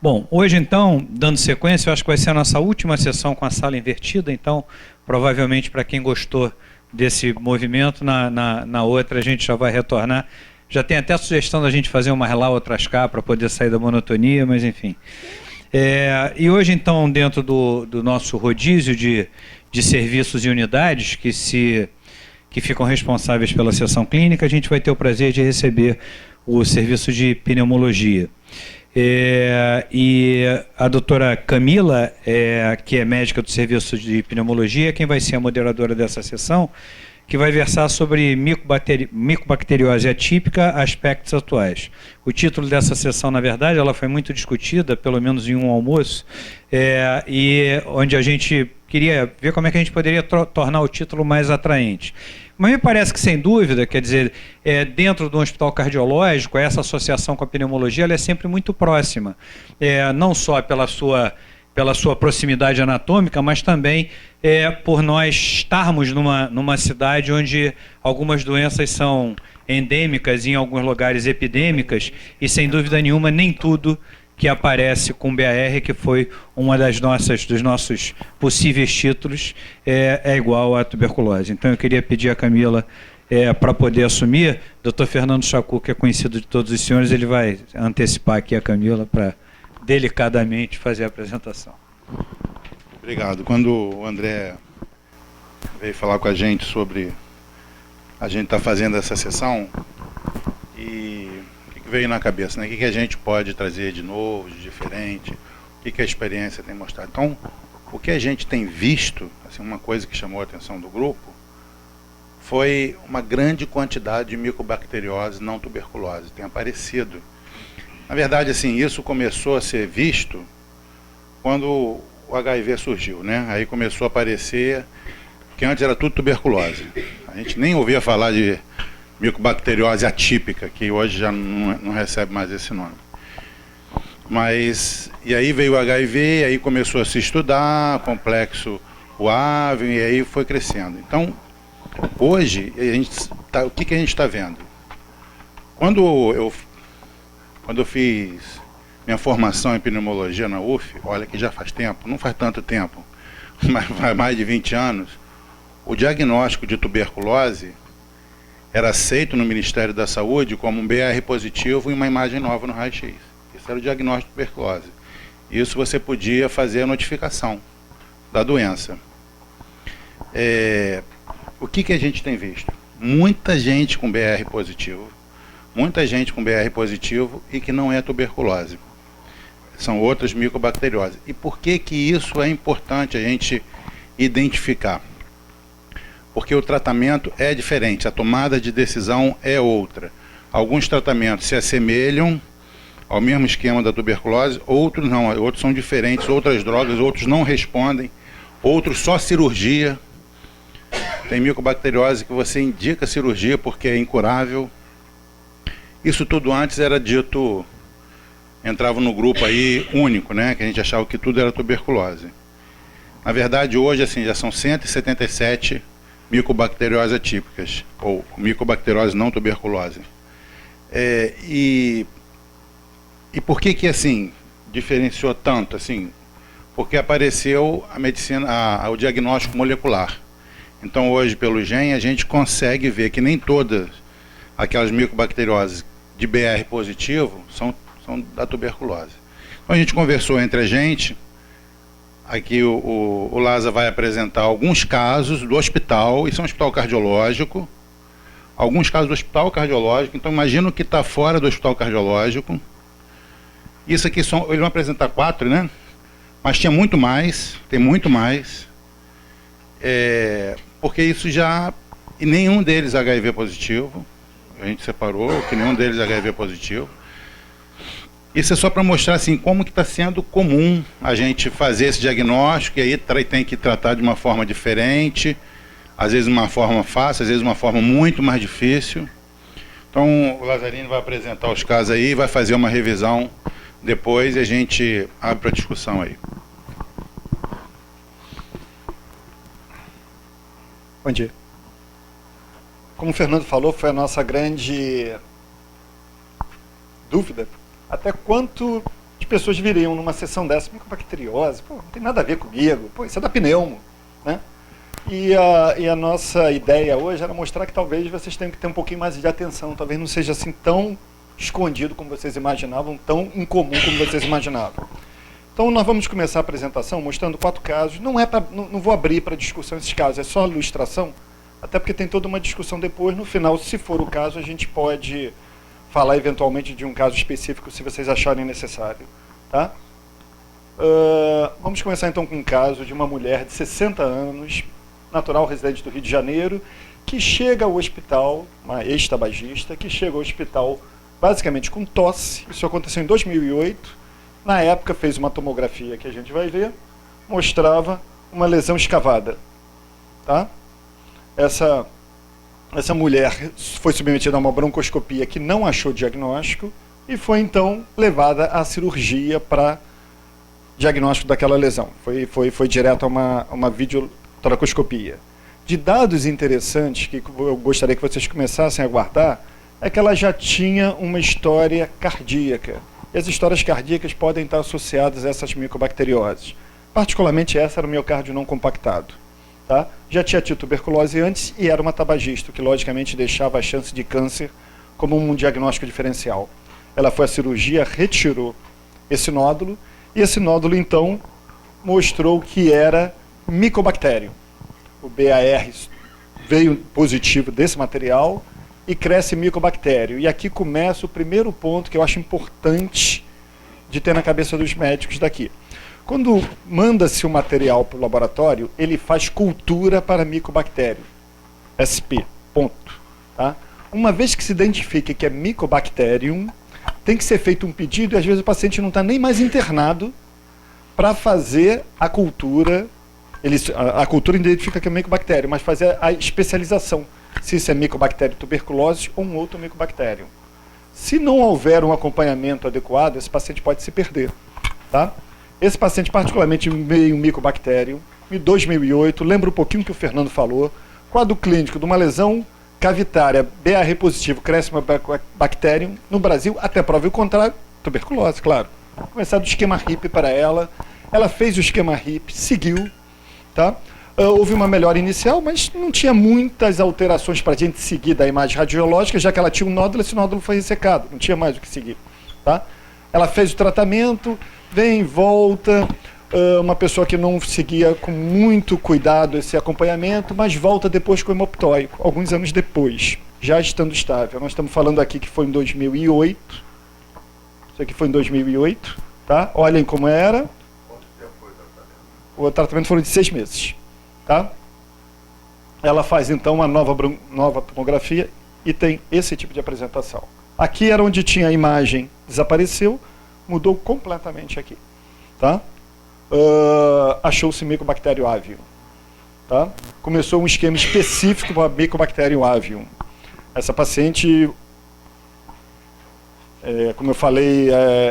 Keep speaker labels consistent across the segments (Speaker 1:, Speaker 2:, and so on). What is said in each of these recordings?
Speaker 1: Bom, hoje então, dando sequência, eu acho que vai ser a nossa última sessão com a sala invertida, então, provavelmente para quem gostou desse movimento, na outra a gente já vai retornar. Já tem até a sugestão da gente fazer uma lá, outras cá, para poder sair da monotonia, mas enfim. E hoje então, dentro do nosso rodízio de serviços e unidades que ficam responsáveis pela sessão clínica, a gente vai ter o prazer de receber o serviço de pneumologia. E a doutora Camila, que é médica do serviço de pneumologia, quem vai ser a moderadora dessa sessão, que vai versar sobre micobacteriose atípica, aspectos atuais. O título dessa sessão, na verdade, ela foi muito discutida, pelo menos em um almoço, e onde a gente queria ver como é que a gente poderia tornar o título mais atraente. Mas me parece que, sem dúvida, quer dizer, dentro do hospital cardiológico, essa associação com a pneumologia ela é sempre muito próxima, não só pela sua proximidade anatômica, mas também por nós estarmos numa cidade onde algumas doenças são endêmicas, em alguns lugares epidêmicas, e sem dúvida nenhuma nem tudo que aparece com BAR, que foi uma dos nossos possíveis títulos, é igual à tuberculose. Então eu queria pedir a Camila para poder assumir. Dr. Fernando Chacu, que é conhecido de todos os senhores, ele vai antecipar aqui a Camila para delicadamente fazer a apresentação.
Speaker 2: Obrigado. Quando o André veio falar com a gente sobre a gente estar fazendo essa sessão, e o que veio na cabeça, né? O que a gente pode trazer de novo, de diferente, o que a experiência tem mostrado. Então, o que a gente tem visto, assim, uma coisa que chamou a atenção do grupo, foi uma grande quantidade de micobacteriose não tuberculose, tem aparecido. Na verdade, assim, isso começou a ser visto quando o HIV surgiu, né? Aí começou a aparecer, que antes era tudo tuberculose. A gente nem ouvia falar de micobacteriose atípica, que hoje já não recebe mais esse nome. Mas, e aí veio o HIV, aí começou a se estudar, complexo UAV, e aí foi crescendo. Então, hoje, o que a gente está vendo? Quando eu fiz minha formação em pneumologia na UF, olha que já faz tempo, não faz tanto tempo, mas faz mais de 20 anos, o diagnóstico de tuberculose era aceito no Ministério da Saúde como um BR positivo e uma imagem nova no raio-x. Esse era o diagnóstico de tuberculose. Isso você podia fazer a notificação da doença. O que a gente tem visto? Muita gente com BR positivo, e que não é tuberculose. São outras micobacterioses. E por que isso é importante a gente identificar? Porque o tratamento é diferente, a tomada de decisão é outra. Alguns tratamentos se assemelham ao mesmo esquema da tuberculose, outros não, outros são diferentes, outras drogas, outros não respondem, outros só cirurgia. Tem micobacteriose que você indica cirurgia porque é incurável. Isso tudo antes era dito, entrava no grupo aí único, né, que a gente achava que tudo era tuberculose. Na verdade, hoje, assim, já são 177 micobacterioses atípicas, ou micobacteriose não tuberculose. E por que assim, diferenciou tanto, assim? Porque apareceu a medicina, o diagnóstico molecular. Então, hoje, pelo GEM, a gente consegue ver que nem todas aquelas micobacterioses de BR positivo são da tuberculose. Então a gente conversou entre a gente, aqui o Lázaro vai apresentar alguns casos do hospital, isso é um hospital cardiológico, alguns casos do hospital cardiológico, então imagina o que está fora do hospital cardiológico. Isso aqui são, eles vão apresentar 4, né? Mas tinha muito mais, tem muito mais, porque isso já, e nenhum deles HIV positivo, a gente separou, que nenhum deles é HIV positivo. Isso é só para mostrar assim, como que está sendo comum a gente fazer esse diagnóstico, e aí tem que tratar de uma forma diferente, às vezes uma forma fácil, às vezes uma forma muito mais difícil. Então o Lazarino vai apresentar os casos aí, vai fazer uma revisão depois e a gente abre para discussão aí.
Speaker 3: Bom dia. Como o Fernando falou, foi a nossa grande dúvida, até quanto de pessoas viriam numa sessão dessa, micobacteriose, pô, não tem nada a ver comigo, pô, isso é da pneumo, né? E a nossa ideia hoje era mostrar que talvez vocês tenham que ter um pouquinho mais de atenção, talvez não seja assim tão escondido como vocês imaginavam, tão incomum como vocês imaginavam. Então nós vamos começar a apresentação mostrando 4 casos, não vou abrir para discussão esses casos, é só ilustração, até porque tem toda uma discussão depois, no final, se for o caso, a gente pode falar eventualmente de um caso específico, se vocês acharem necessário. Tá? Vamos começar então com um caso de uma mulher de 60 anos, natural residente do Rio de Janeiro, que chega ao hospital, uma ex-tabagista, que chega ao hospital basicamente com tosse. Isso aconteceu em 2008. Na época fez uma tomografia que a gente vai ver, mostrava uma lesão escavada. Tá? Essa mulher foi submetida a uma broncoscopia que não achou diagnóstico e foi então levada à cirurgia para diagnóstico daquela lesão. Foi direto a uma videotoracoscopia. De dados interessantes que eu gostaria que vocês começassem a guardar, é que ela já tinha uma história cardíaca. E as histórias cardíacas podem estar associadas a essas micobacterioses. Particularmente essa era o miocárdio não compactado. Tá? Já tinha tido tuberculose antes e era uma tabagista, o que logicamente deixava a chance de câncer como um diagnóstico diferencial. Ela foi à cirurgia, retirou esse nódulo, e esse nódulo então mostrou que era micobactério. O BAR veio positivo desse material e cresce micobactério. E aqui começa o primeiro ponto que eu acho importante de ter na cabeça dos médicos daqui. Quando manda-se o material para o laboratório, ele faz cultura para micobactério, SP, ponto. Tá? Uma vez que se identifique que é Mycobacterium, tem que ser feito um pedido, e às vezes o paciente não está nem mais internado para fazer a cultura. A cultura identifica que é Mycobacterium, mas fazer a especialização, se isso é Mycobacterium tuberculose ou um outro Mycobacterium. Se não houver um acompanhamento adequado, esse paciente pode se perder. Tá? Esse paciente, particularmente, veio um Mycobacterium, em 2008, lembra um pouquinho que o Fernando falou, quadro clínico de uma lesão cavitária, BAR positivo, cresce uma bacterium, no Brasil, até prova o contrário, tuberculose, claro. Começar do esquema HIP para ela fez o esquema HIP, seguiu, tá? Houve uma melhora inicial, mas não tinha muitas alterações para a gente seguir da imagem radiológica, já que ela tinha um nódulo, esse nódulo foi ressecado, não tinha mais o que seguir, tá? Ela fez o tratamento, vem, volta, uma pessoa que não seguia com muito cuidado esse acompanhamento, mas volta depois com hemoptóico, alguns anos depois, já estando estável. Nós estamos falando aqui que foi em 2008, isso aqui foi em 2008, tá? Olhem como era.
Speaker 4: Quanto tempo foi o tratamento?
Speaker 3: O tratamento foram de 6 meses, tá? Ela faz então uma nova tomografia e tem esse tipo de apresentação. Aqui era onde tinha a imagem, desapareceu, mudou completamente aqui, tá? Achou-se Mycobacterium avium, tá? Começou um esquema específico para Mycobacterium avium. Essa paciente, como eu falei,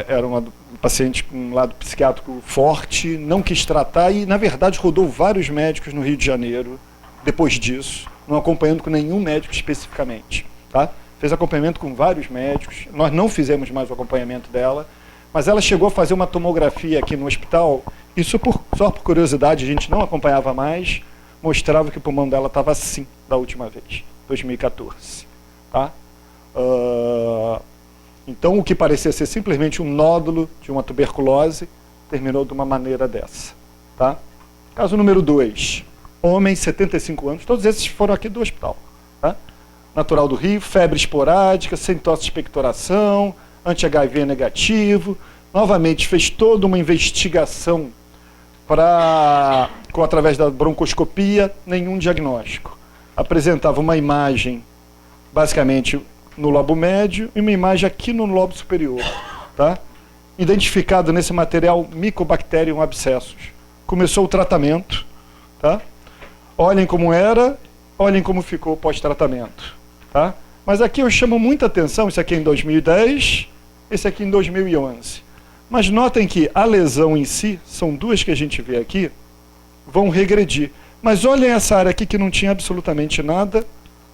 Speaker 3: era uma paciente com um lado psiquiátrico forte, não quis tratar e, na verdade, rodou vários médicos no Rio de Janeiro depois disso, não acompanhando com nenhum médico especificamente, tá? Fez acompanhamento com vários médicos, nós não fizemos mais o acompanhamento dela, mas ela chegou a fazer uma tomografia aqui no hospital, isso só por curiosidade, a gente não acompanhava mais, mostrava que o pulmão dela estava assim da última vez, 2014. Tá? Então, o que parecia ser simplesmente um nódulo de uma tuberculose, terminou de uma maneira dessa. Tá? Caso número 2, homem, 75 anos, todos esses foram aqui do hospital. Tá? Natural do Rio, febre esporádica, sem tosse de expectoração, anti-HIV negativo, novamente fez toda uma investigação através da broncoscopia, nenhum diagnóstico. Apresentava uma imagem, basicamente, no lobo médio e uma imagem aqui no lobo superior. Tá? Identificado nesse material Mycobacterium abscessus. Começou o tratamento. Tá? Olhem como era, olhem como ficou pós-tratamento. Tá? Mas aqui eu chamo muita atenção, isso aqui é em 2010, esse aqui em 2011. Mas notem que a lesão em si, são duas que a gente vê aqui, vão regredir. Mas olhem essa área aqui que não tinha absolutamente nada,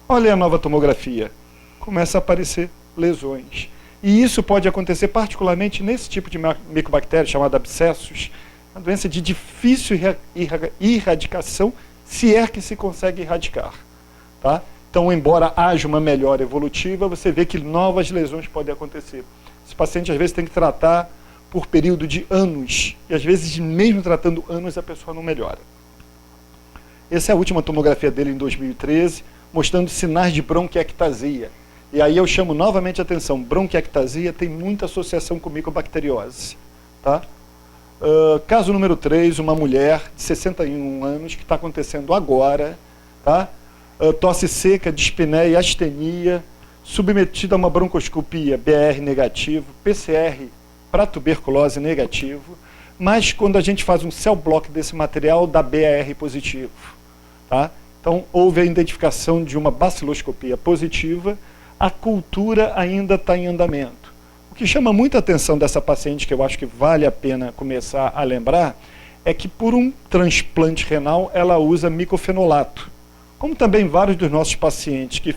Speaker 3: olhem a nova tomografia. Começa a aparecer lesões. E isso pode acontecer particularmente nesse tipo de micobactéria chamada abscessos, uma doença de difícil erradicação, se é que se consegue erradicar. Tá? Então, embora haja uma melhora evolutiva, você vê que novas lesões podem acontecer. Esse paciente, às vezes, tem que tratar por período de anos, e às vezes, mesmo tratando anos, a pessoa não melhora. Essa é a última tomografia dele em 2013, mostrando sinais de bronquiectasia. E aí eu chamo novamente a atenção, bronquiectasia tem muita associação com micobacteriose. Tá? Caso número 3, uma mulher de 61 anos, que está acontecendo agora, tá? Tosse seca, dispneia e astenia, submetida a uma broncoscopia BR negativo, PCR para tuberculose negativo, mas quando a gente faz um cell block desse material, dá BAR positivo. Tá? Então, houve a identificação de uma baciloscopia positiva, a cultura ainda está em andamento. O que chama muita atenção dessa paciente, que eu acho que vale a pena começar a lembrar, é que por um transplante renal, ela usa micofenolato. Como também vários dos nossos pacientes que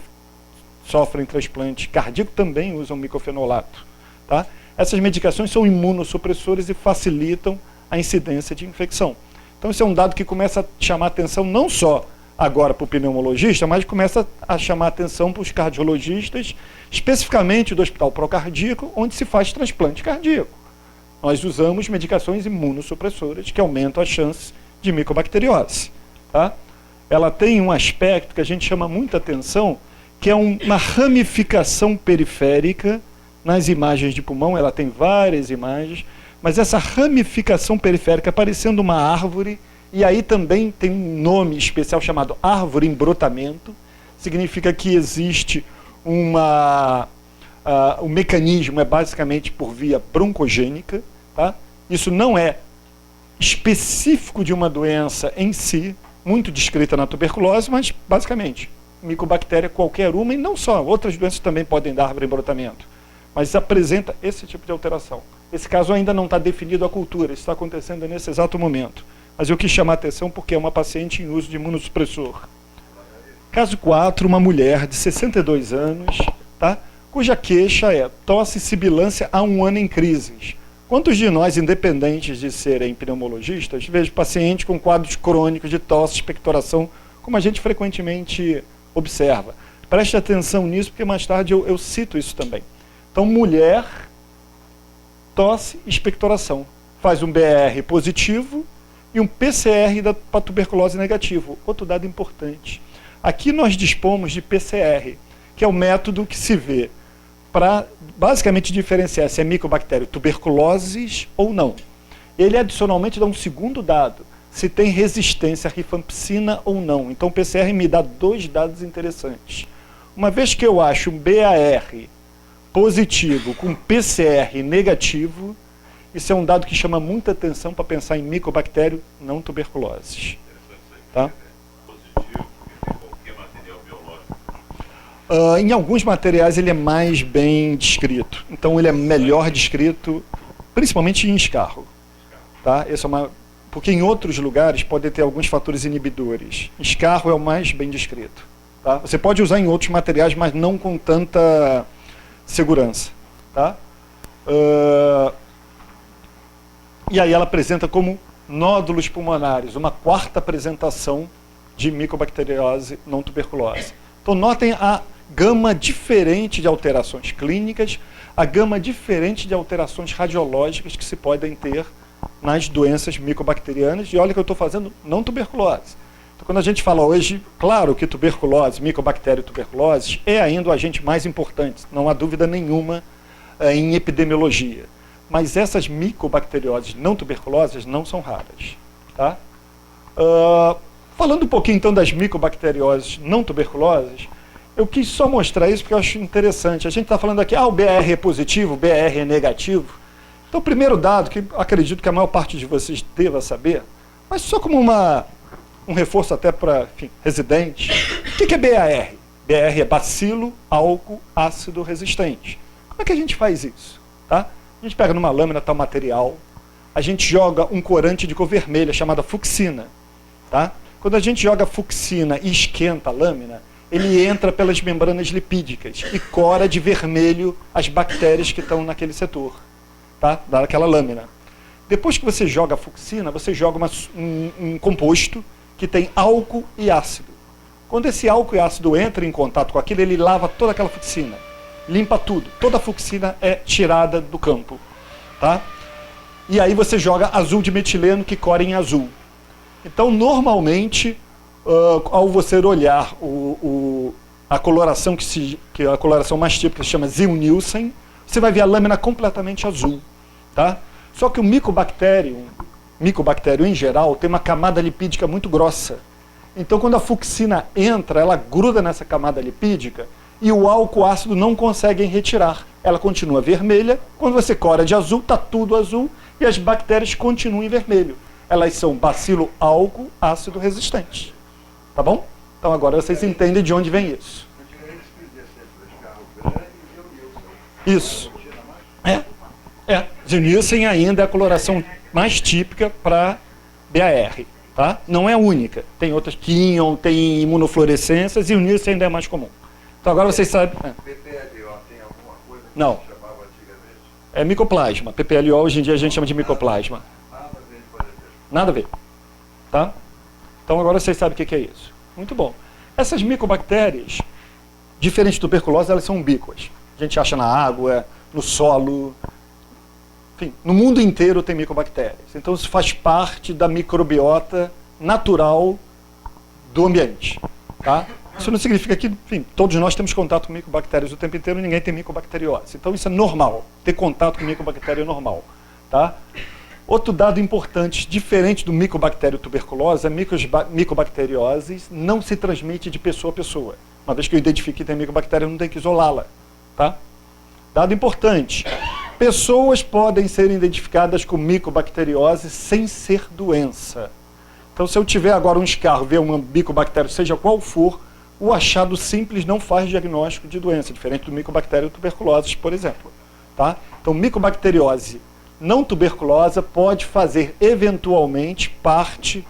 Speaker 3: sofrem transplante cardíaco também usam micofenolato. Tá? Essas medicações são imunossupressores e facilitam a incidência de infecção. Então, esse é um dado que começa a chamar atenção não só agora para o pneumologista, mas começa a chamar atenção para os cardiologistas, especificamente do Hospital Procardíaco, onde se faz transplante cardíaco. Nós usamos medicações imunossupressoras que aumentam as chances de micobacteriose. Tá? Ela tem um aspecto que a gente chama muita atenção, que é uma ramificação periférica nas imagens de pulmão. Ela tem várias imagens, mas essa ramificação periférica parecendo uma árvore, e aí também tem um nome especial chamado árvore em brotamento, significa que existe o mecanismo é basicamente por via broncogênica. Tá? Isso não é específico de uma doença em si, muito descrita na tuberculose, mas basicamente micobactéria qualquer uma, e não só, outras doenças também podem dar árvore em brotamento, mas apresenta esse tipo de alteração. Esse caso ainda não está definido a cultura, isso está acontecendo nesse exato momento. Mas eu quis chamar a atenção porque é uma paciente em uso de imunossupressor. Caso 4, uma mulher de 62 anos, tá? Cuja queixa é tosse e sibilância há 1 ano em crises. Quantos de nós, independentes de serem pneumologistas, vejo pacientes com quadros crônicos de tosse, expectoração, como a gente frequentemente observa? Preste atenção nisso, porque mais tarde eu cito isso também. Então, mulher, tosse, expectoração. Faz um BR positivo e um PCR para tuberculose negativo. Outro dado importante. Aqui nós dispomos de PCR, que é o método que se vê para basicamente diferenciar se é micobactéria tuberculoses ou não. Ele adicionalmente dá um segundo dado, se tem resistência à rifampicina ou não. Então o PCR me dá 2 dados interessantes. Uma vez que eu acho um BAR positivo com PCR negativo, isso é um dado que chama muita atenção para pensar em micobactério não tuberculoses. Tá?
Speaker 4: Positivo, porque tem qualquer material biológico.
Speaker 3: Em alguns materiais ele é mais bem descrito. Então ele é melhor descrito, principalmente em escarro. Tá? Esse é porque em outros lugares pode ter alguns fatores inibidores. Escarro é o mais bem descrito. Tá? Você pode usar em outros materiais, mas não com tanta segurança. Tá? E aí ela apresenta como nódulos pulmonares, uma 4ª apresentação de micobacteriose não tuberculose. Então notem a gama diferente de alterações clínicas, a gama diferente de alterações radiológicas que se podem ter nas doenças micobacterianas. E olha que eu estou fazendo não tuberculose. Então, quando a gente fala hoje, claro que tuberculose, micobactéria e tuberculose é ainda o agente mais importante, não há dúvida nenhuma em epidemiologia. Mas essas micobacterioses não tuberculosas não são raras. Tá? Falando um pouquinho então das micobacterioses não tuberculosas, eu quis só mostrar isso porque eu acho interessante. A gente está falando aqui, o BR é positivo, o BR é negativo. Então, o primeiro dado, que acredito que a maior parte de vocês deva saber, mas só como um reforço até para residentes, o que é BAR? BR é bacilo, álcool, ácido resistente. Como é que a gente faz isso? Tá? A gente pega numa lâmina tal material, a gente joga um corante de cor vermelha chamada fucsina. Tá? Quando a gente joga fucsina e esquenta a lâmina, ele entra pelas membranas lipídicas e cora de vermelho as bactérias que estão naquele setor, tá? Daquela lâmina. Depois que você joga a fucsina, você joga um composto que tem álcool e ácido. Quando esse álcool e ácido entram em contato com aquilo, ele lava toda aquela fucsina, limpa tudo. Toda a fucsina é tirada do campo, tá? E aí você joga azul de metileno que cora em azul. Então, normalmente, ao você olhar a coloração que a coloração mais típica se chama Ziehl-Neelsen, você vai ver a lâmina completamente azul, tá? Só que o micobactério em geral tem uma camada lipídica muito grossa. Então, quando a fucsina entra, ela gruda nessa camada lipídica e o álcool ácido não conseguem retirar. Ela continua vermelha. Quando você cora de azul, está tudo azul e as bactérias continuam em vermelho. Elas são bacilo álcool ácido resistentes. Tá bom? Então agora vocês entendem de onde vem isso. Isso. Ziehl-Neelsen ainda é a coloração mais típica para BAR. Tá? Não é a única. Tem outras que íon, tem imunofluorescências e o Ziehl-Neelsen ainda é mais comum. Então agora vocês sabem...
Speaker 5: PPLO tem alguma coisa que
Speaker 3: Não.
Speaker 5: se chamava antigamente?
Speaker 3: É micoplasma. PPLO hoje em dia a gente chama de micoplasma. Nada a ver. Tá? Então agora vocês sabem o que é isso. Muito bom. Essas micobactérias, diferente da tuberculose, elas são ubíquas. A gente acha na água, no solo, enfim, no mundo inteiro tem micobactérias. Então isso faz parte da microbiota natural do ambiente. Tá? Isso não significa que, enfim, todos nós temos contato com micobactérias o tempo inteiro e ninguém tem micobacteriose. Então isso é normal. Ter contato com micobactéria é normal. Tá? Outro dado importante, diferente do micobactério tuberculose, a micobacteriose não se transmite de pessoa a pessoa. Uma vez que eu identifique que tem micobactéria, eu não tenho que isolá-la. Tá? Dado importante, pessoas podem ser identificadas com micobacteriose sem ser doença. Então, se eu tiver agora um escarro, ver uma micobactéria, seja qual for, o achado simples não faz diagnóstico de doença, diferente do micobactério tuberculose, por exemplo. Tá? Então, micobacteriose não tuberculosa pode fazer, eventualmente, parte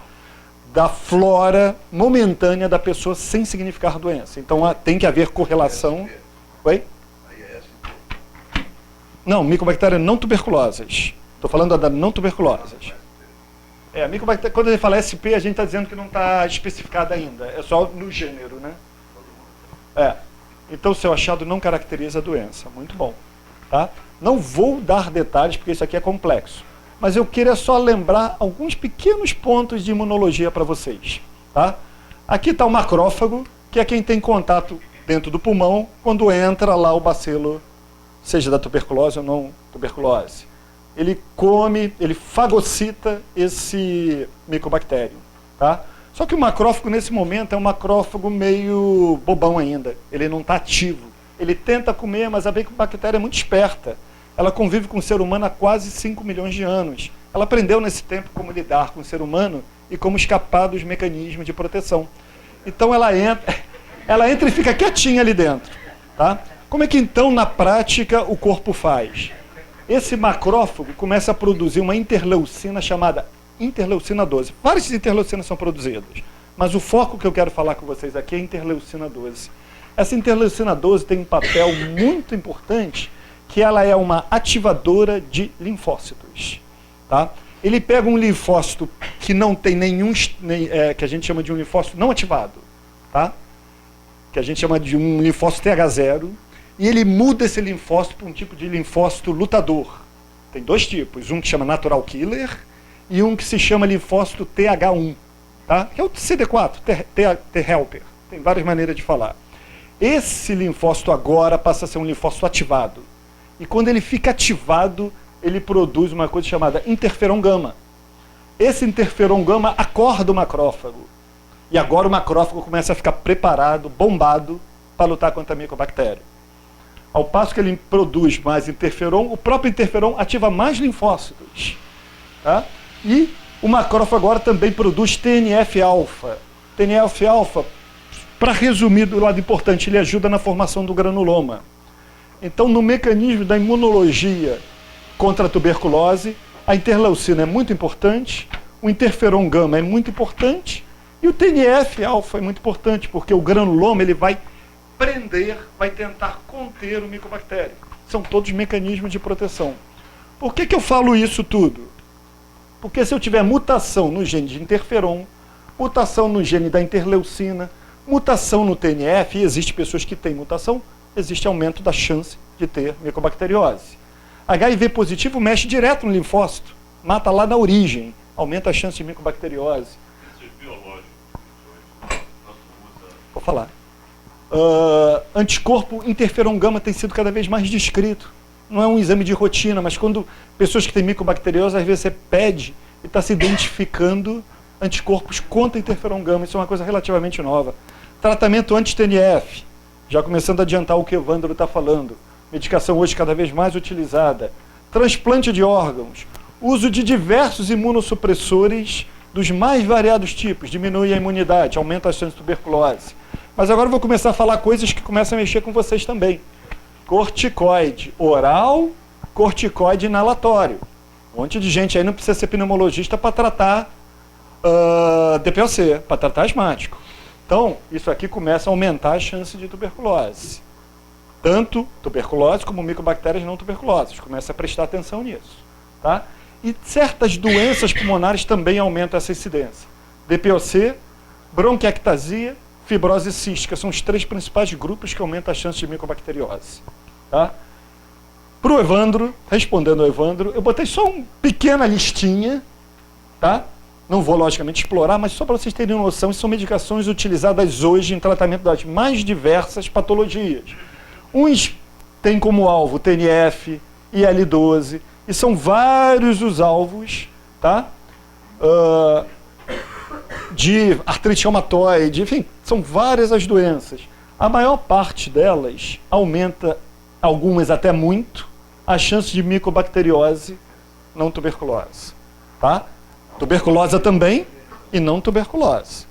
Speaker 3: da flora momentânea da pessoa sem significar doença. Então, tem que haver correlação... Oi? Não, micobactérias não tuberculosas. Estou falando da não tuberculosas. A micobactéria, quando ele fala SP, a gente está dizendo que não está especificada ainda. É só no gênero, né? Então, o seu achado não caracteriza a doença. Muito bom. Tá? Não vou dar detalhes, porque isso aqui é complexo. Mas eu queria só lembrar alguns pequenos pontos de imunologia para vocês. Tá? Aqui está o macrófago, que é quem tem contato dentro do pulmão, quando entra lá o bacilo, seja da tuberculose ou não tuberculose. Ele come, ele fagocita esse micobactério. Tá? Só que o macrófago, nesse momento, é um macrófago meio bobão ainda. Ele não está ativo. Ele tenta comer, mas a micobactéria é muito esperta. Ela convive com o ser humano há quase 5 milhões de anos. Ela aprendeu nesse tempo como lidar com o ser humano e como escapar dos mecanismos de proteção. Então ela entra e fica quietinha ali dentro. Tá? Como é que então, na prática, o corpo faz? Esse macrófago começa a produzir uma interleucina chamada interleucina 12. Várias interleucinas são produzidas, mas o foco que eu quero falar com vocês aqui é a interleucina 12. Essa interleucina 12 tem um papel muito importante, que ela é uma ativadora de linfócitos. Tá? Ele pega um linfócito que não tem nenhum, que a gente chama de um linfócito não ativado, tá? Que a gente chama de um linfócito TH0, e ele muda esse linfócito para um tipo de linfócito lutador. Tem dois tipos, um que chama natural killer e um que se chama linfócito TH1, tá? Que é o CD4, T-helper. Tem várias maneiras de falar. Esse linfócito agora passa a ser um linfócito ativado. E quando ele fica ativado, ele produz uma coisa chamada interferon gama. Esse interferon gama acorda o macrófago. E agora o macrófago começa a ficar preparado, bombado, para lutar contra a micobactéria. Ao passo que ele produz mais interferon, o próprio interferon ativa mais linfócitos. Tá? E o macrófago agora também produz TNF-alfa. TNF-alfa, para resumir do lado importante, ele ajuda na formação do granuloma. Então, no mecanismo da imunologia contra a tuberculose, a interleucina é muito importante, o interferon gama é muito importante, E o TNF-alfa é muito importante, porque o granuloma ele vai prender, vai tentar conter o micobactério. São todos mecanismos de proteção. Por que eu falo isso tudo? Porque se eu tiver mutação no gene de interferon, mutação no gene da interleucina, mutação no TNF, e existem pessoas que têm mutação, existe aumento da chance de ter micobacteriose. HIV positivo mexe direto no linfócito, mata lá na origem, aumenta a chance de micobacteriose.
Speaker 4: Esses biológicos que hoje usa.
Speaker 3: Vou falar. Anticorpo interferon gama tem sido cada vez mais descrito. Não é um exame de rotina, mas quando pessoas que têm micobacteriose, às vezes você pede e está se identificando anticorpos contra interferon gama. Isso é uma coisa relativamente nova. Tratamento anti-TNF, já começando a adiantar o que o Evandro está falando. Medicação hoje cada vez mais utilizada. Transplante de órgãos. Uso de diversos imunossupressores dos mais variados tipos. Diminui a imunidade, aumenta a chance de tuberculose. Mas agora eu vou começar a falar coisas que começam a mexer com vocês também. Corticoide oral, corticoide inalatório. Um monte de gente aí não precisa ser pneumologista para tratar DPOC, para tratar asmático. Então, isso aqui começa a aumentar a chance de tuberculose. Tanto tuberculose como micobactérias não tuberculosas. Começa a prestar atenção nisso. Tá? E certas doenças pulmonares também aumentam essa incidência. DPOC, bronquiectasia, fibrose cística. São os 3 principais grupos que aumentam a chance de micobacteriose. Tá? Para o Evandro, respondendo ao Evandro, eu botei só uma pequena listinha, tá? Não vou, logicamente, explorar, mas só para vocês terem noção, são medicações utilizadas hoje em tratamento das mais diversas patologias. Uns têm como alvo TNF, IL-12, e são vários os alvos, tá? De artrite reumatoide, enfim, são várias as doenças. A maior parte delas aumenta, algumas até muito, a chance de micobacteriose não tuberculose. Tá? Tuberculose também e não tuberculose.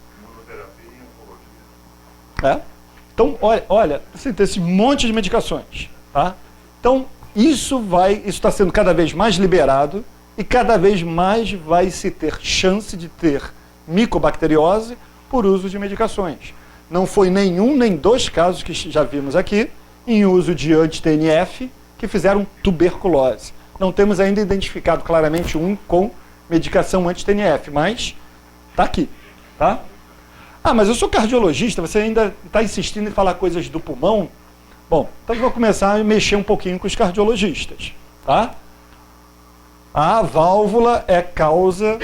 Speaker 3: Então, olha, você tem esse monte de medicações. Tá? Então, isso está sendo cada vez mais liberado e cada vez mais vai se ter chance de ter micobacteriose por uso de medicações. Não foi nenhum nem 2 casos que já vimos aqui em uso de anti-TNF que fizeram tuberculose. Não temos ainda identificado claramente um com medicação anti-TNF, mas está aqui. Tá? Ah, mas eu sou cardiologista, você ainda está insistindo em falar coisas do pulmão? Bom, então eu vou começar a mexer um pouquinho com os cardiologistas. Tá? A válvula é causa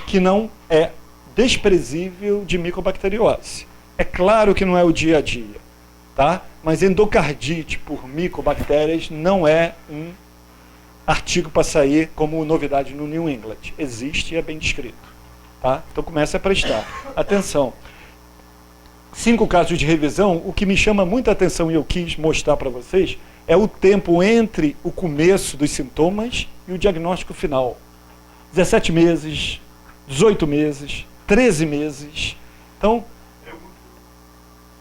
Speaker 3: que não é desprezível de micobacteriose. É claro que não é o dia a dia, tá? Mas endocardite por micobactérias não é um artigo para sair como novidade no New England. Existe e é bem descrito, tá? Então comece a prestar atenção. 5 casos de revisão, o que me chama muita atenção e eu quis mostrar para vocês é o tempo entre o começo dos sintomas e o diagnóstico final. 17 meses, 18 meses, 13 meses. Então,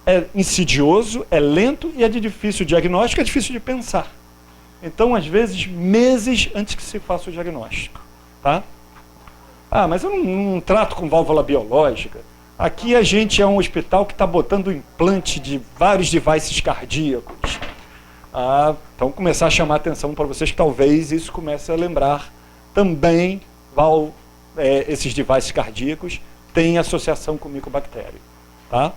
Speaker 3: é insidioso, é lento e é de difícil diagnóstico, é difícil de pensar. Então, às vezes, meses antes que se faça o diagnóstico. Tá? Ah, mas eu não trato com válvula biológica. Aqui a gente é um hospital que está botando implante de vários devices cardíacos. Ah, então, começar a chamar a atenção para vocês que talvez isso comece a lembrar também esses devices cardíacos têm associação com micobactéria. Tá?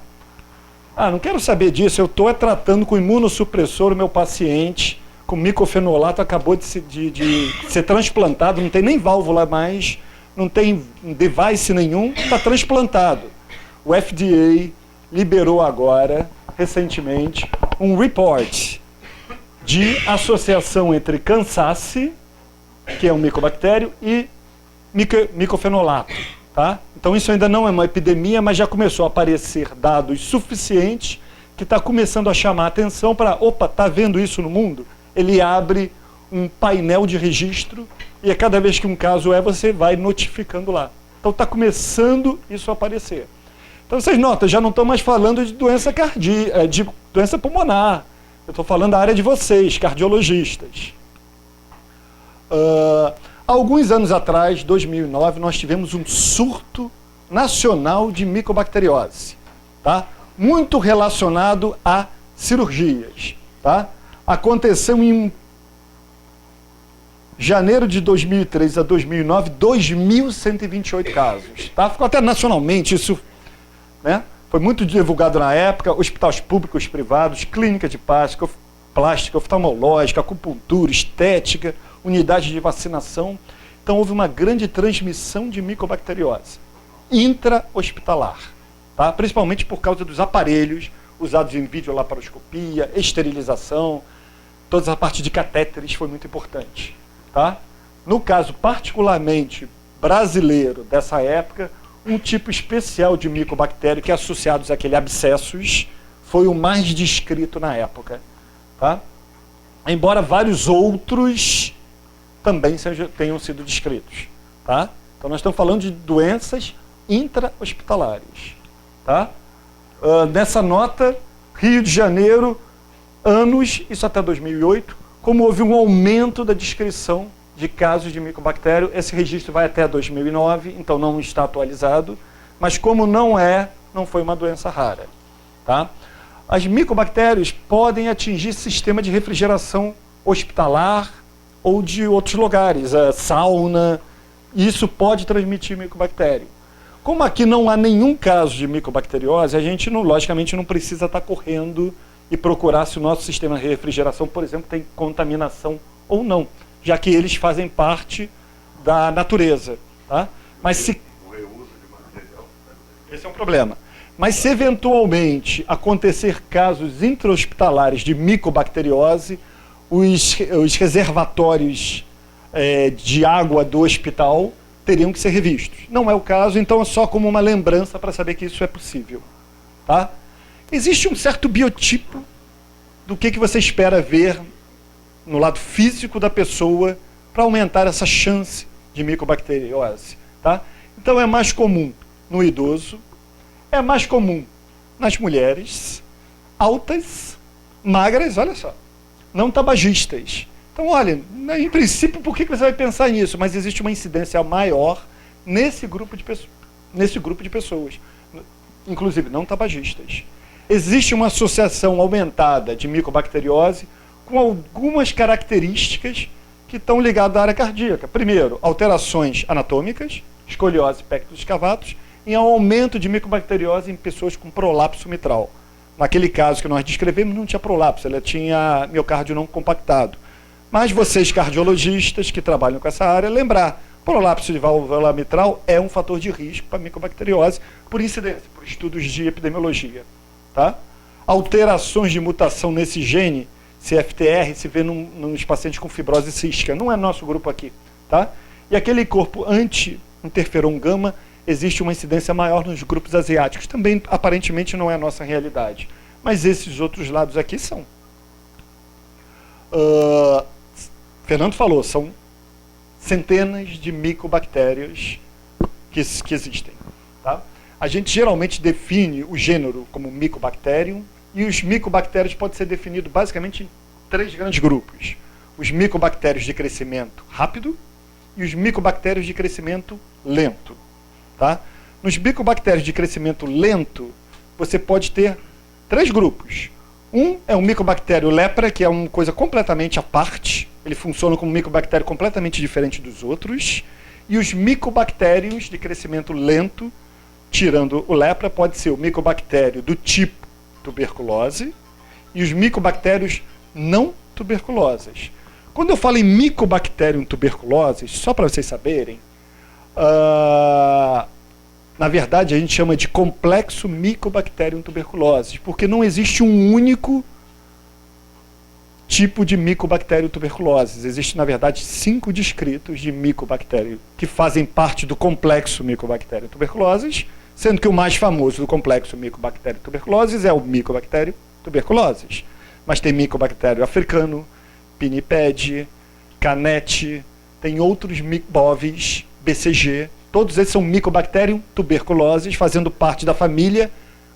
Speaker 3: Ah, não quero saber disso, eu estou tratando com imunossupressor o meu paciente, com micofenolato, acabou de ser transplantado, não tem nem válvula mais, não tem device nenhum, está transplantado. O FDA liberou agora, recentemente, um report de associação entre cansaço, que é um micobactério, e micofenolato. Tá? Então isso ainda não é uma epidemia, mas já começou a aparecer dados suficientes que está começando a chamar a atenção para, opa, está vendo isso no mundo? Ele abre um painel de registro e a cada vez que um caso você vai notificando lá. Então está começando isso a aparecer. Então vocês notam, já não estou mais falando de doença cardíaca, de doença pulmonar. Eu estou falando da área de vocês, cardiologistas. Alguns anos atrás, 2009, nós tivemos um surto Nacional de Micobacteriose, tá? Muito relacionado a cirurgias, tá? Aconteceu em janeiro de 2003 a 2009, 2.128 casos, tá? Ficou até nacionalmente isso, né? Foi muito divulgado na época, hospitais públicos, privados, clínica de plástica, oftalmológica, acupuntura, estética, unidade de vacinação. Então houve uma grande transmissão de micobacteriose intra-hospitalar, tá? Principalmente por causa dos aparelhos usados em videolaparoscopia, esterilização, toda a parte de catéteres foi muito importante, tá? No caso particularmente brasileiro dessa época, um tipo especial de micobactério que é associado àquele abscessos foi o mais descrito na época, tá? Embora vários outros também tenham sido descritos, tá? Então nós estamos falando de doenças intra-hospitalares, tá? Nessa nota, Rio de Janeiro, anos, isso até 2008, como houve um aumento da descrição de casos de micobactério, esse registro vai até 2009, então não está atualizado, mas como não foi uma doença rara, tá? As micobactérias podem atingir sistema de refrigeração hospitalar ou de outros lugares, a sauna, e isso pode transmitir micobactério. Como aqui não há nenhum caso de micobacteriose, a gente logicamente não precisa estar correndo e procurar se o nosso sistema de refrigeração, por exemplo, tem contaminação ou não, já que eles fazem parte da natureza, tá? Mas se esse é um problema. Mas se eventualmente acontecer casos intra-hospitalares de micobacteriose, os reservatórios de água do hospital teriam que ser revistos. Não é o caso, então é só como uma lembrança para saber que isso é possível, tá? Existe um certo biotipo do que você espera ver no lado físico da pessoa para aumentar essa chance de micobacteriose, tá? Então é mais comum no idoso, é mais comum nas mulheres altas, magras, olha só, não tabagistas. Então, olha, em princípio, por que você vai pensar nisso? Mas existe uma incidência maior nesse grupo de pessoas, inclusive não tabagistas. Existe uma associação aumentada de micobacteriose com algumas características que estão ligadas à área cardíaca. Primeiro, alterações anatômicas, escoliose, pectus escavatus, e aumento de micobacteriose em pessoas com prolapso mitral. Naquele caso que nós descrevemos, não tinha prolapso, ela tinha miocárdio não compactado. Mas vocês, cardiologistas que trabalham com essa área, lembrar, prolapso de válvula mitral é um fator de risco para micobacteriose por incidência, por estudos de epidemiologia, tá? Alterações de mutação nesse gene, CFTR, se vê nos pacientes com fibrose cística, não é nosso grupo aqui, tá? E aquele corpo anti-interferon gama, existe uma incidência maior nos grupos asiáticos, também aparentemente não é a nossa realidade, mas esses outros lados aqui são. Fernando falou, são centenas de micobactérias que existem, tá? A gente geralmente define o gênero como Mycobacterium, e os micobactérios podem ser definidos basicamente em 3 grandes grupos. Os micobactérios de crescimento rápido e os micobactérios de crescimento lento, tá? Nos micobactérios de crescimento lento, você pode ter 3 grupos. Um é o micobactério lepra, que é uma coisa completamente à parte. Ele funciona como um micobactério completamente diferente dos outros. E os micobactérios de crescimento lento, tirando o lepra, pode ser o micobactério do tipo tuberculose e os micobactérios não tuberculosas. Quando eu falo em Mycobacterium tuberculosis, só para vocês saberem, na verdade a gente chama de complexo Mycobacterium tuberculosis, porque não existe um único tipo de Mycobacterium tuberculosis. Existem, na verdade, 5 descritos de Mycobacterium que fazem parte do complexo Mycobacterium tuberculosis, sendo que o mais famoso do complexo Mycobacterium tuberculosis é o Mycobacterium tuberculosis. Mas tem Mycobacterium africano, pinniped, canete, tem outros bovis, BCG, todos esses são Mycobacterium tuberculosis, fazendo parte da família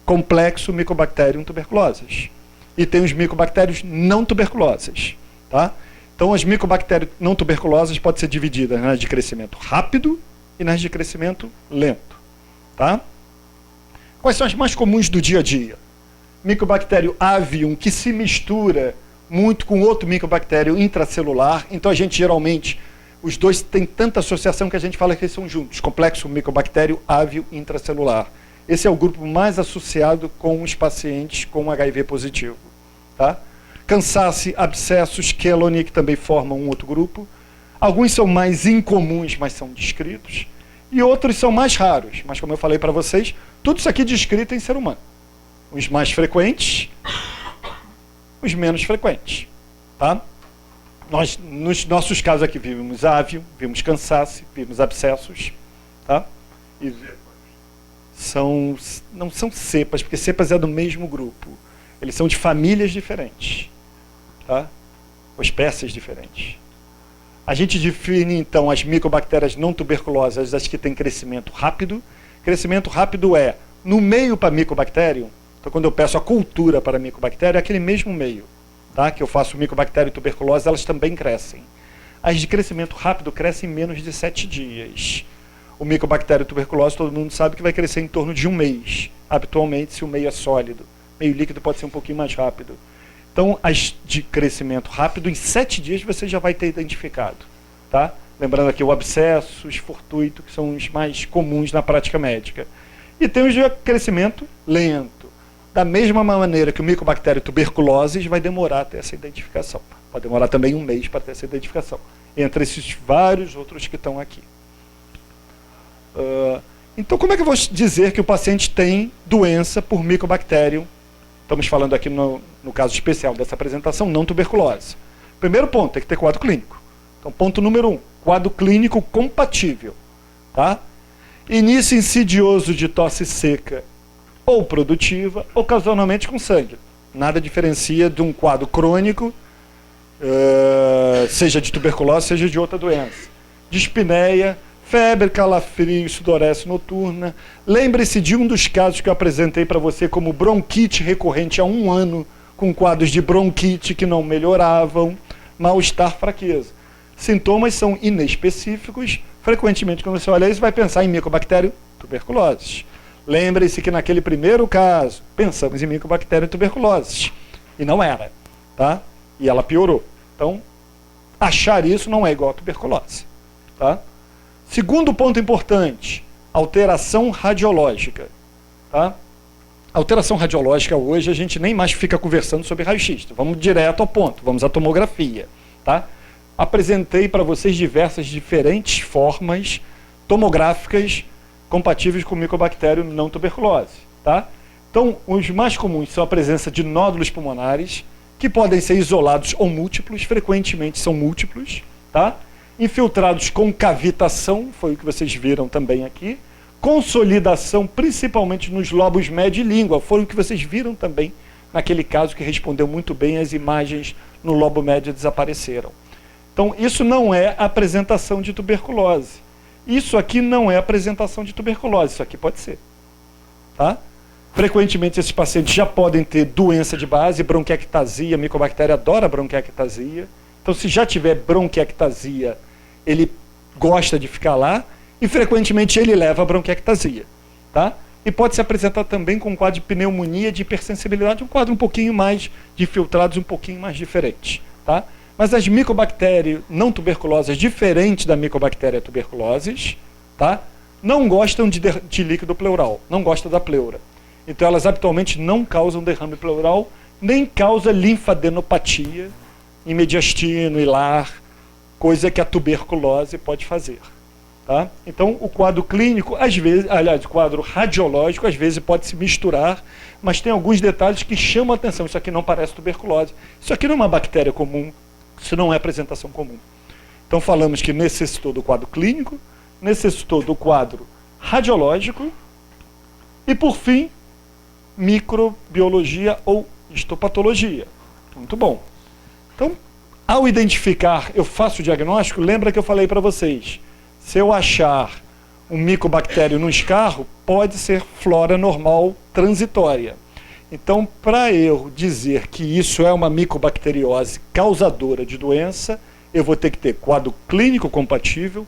Speaker 3: complexo Mycobacterium tuberculosis. E tem os micobactérios não tuberculosos, tá? Então, as micobactérias não tuberculosas podem ser divididas nas de crescimento rápido e nas de crescimento lento, Tá? Quais são as mais comuns do dia a dia? Micobactério avium, que se mistura muito com outro micobactério intracelular. Então a gente geralmente, os dois têm tanta associação que a gente fala que eles são juntos. Complexo micobactério avium intracelular. Esse é o grupo mais associado com os pacientes com HIV positivo. Tá? Cansaço, abscessos, quelone, que também formam um outro grupo. Alguns são mais incomuns, mas são descritos. E outros são mais raros. Mas como eu falei para vocês, tudo isso aqui descrito em ser humano. Os mais frequentes, os menos frequentes. Tá? Nós, nos nossos casos aqui, vimos avium, vimos cansaço, vimos abscessos. Tá? E não são cepas, porque cepas é do mesmo grupo. Eles são de famílias diferentes. Tá? Ou espécies diferentes. A gente define, então, as micobactérias não tuberculosas, as que têm crescimento rápido. Crescimento rápido é, no meio para micobactério, então quando eu peço a cultura para micobactéria, é aquele mesmo meio, tá? Que eu faço micobactéria e tuberculose, elas também crescem. As de crescimento rápido crescem em menos de 7 dias. O micobactério e tuberculose, todo mundo sabe que vai crescer em torno de 1 mês, habitualmente, se o meio é sólido. Meio líquido pode ser um pouquinho mais rápido. Então, as de crescimento rápido, em 7 dias você já vai ter identificado. Tá? Lembrando aqui o abscesso, o fortuito, que são os mais comuns na prática médica. E tem os de crescimento lento. Da mesma maneira que o micobactério tuberculose vai demorar até essa identificação. Pode demorar também 1 mês para ter essa identificação. Entre esses vários outros que estão aqui. Então, como é que eu vou dizer que o paciente tem doença por micobactério? Estamos falando aqui no caso especial dessa apresentação, não tuberculose. Primeiro ponto, tem que ter quadro clínico. Então, ponto número 1, quadro clínico compatível. Tá? Início insidioso de tosse seca ou produtiva, ocasionalmente com sangue. Nada diferencia de um quadro crônico, seja de tuberculose, seja de outra doença. Dispneia, febre, calafrio, sudorese noturna. Lembre-se de um dos casos que eu apresentei para você como bronquite recorrente há 1 ano, com quadros de bronquite que não melhoravam, mal-estar, fraqueza. Sintomas são inespecíficos. Frequentemente, quando você olha isso, vai pensar em micobactério tuberculose. Lembre-se que naquele primeiro caso, pensamos em micobactério tuberculose. E não era. Tá? E ela piorou. Então, achar isso não é igual a tuberculose. Tá? Segundo ponto importante, alteração radiológica. Tá? Alteração radiológica hoje, a gente nem mais fica conversando sobre raio-x. Vamos direto ao ponto, vamos à tomografia. Tá? Apresentei para vocês diversas diferentes formas tomográficas compatíveis com micobactério não tuberculose. Tá? Então, os mais comuns são a presença de nódulos pulmonares, que podem ser isolados ou múltiplos, frequentemente são múltiplos. Tá? Infiltrados com cavitação, foi o que vocês viram também aqui. Consolidação, principalmente nos lobos médio e língua, foi o que vocês viram também naquele caso que respondeu muito bem, as imagens no lobo médio desapareceram. Então, isso não é apresentação de tuberculose. Isso aqui não é apresentação de tuberculose, isso aqui pode ser. Tá? Frequentemente, esses pacientes já podem ter doença de base, bronquiectasia, a micobactéria adora bronquiectasia. Então, se já tiver bronquiectasia, ele gosta de ficar lá e, frequentemente, ele leva a bronquiectasia. Tá? E pode se apresentar também com um quadro de pneumonia, de hipersensibilidade, um quadro um pouquinho mais de filtrados, um pouquinho mais diferente. Tá? Mas as micobactérias não tuberculosas, diferentes da micobactéria tuberculoses, tá? Não gostam de líquido pleural, não gostam da pleura. Então elas habitualmente não causam derrame pleural, nem causam linfadenopatia em mediastino, hilar, coisa que a tuberculose pode fazer. Tá? Então o quadro clínico, às vezes, aliás, o quadro radiológico, às vezes pode se misturar, mas tem alguns detalhes que chamam a atenção. Isso aqui não parece tuberculose, isso aqui não é uma bactéria comum, isso não é apresentação comum. Então falamos que necessitou do quadro clínico, necessitou do quadro radiológico e, por fim, microbiologia ou histopatologia. Muito bom. Então, ao identificar, eu faço o diagnóstico, lembra que eu falei para vocês, se eu achar um micobactério no escarro, pode ser flora normal transitória. Então, para eu dizer que isso é uma micobacteriose causadora de doença, eu vou ter que ter quadro clínico compatível,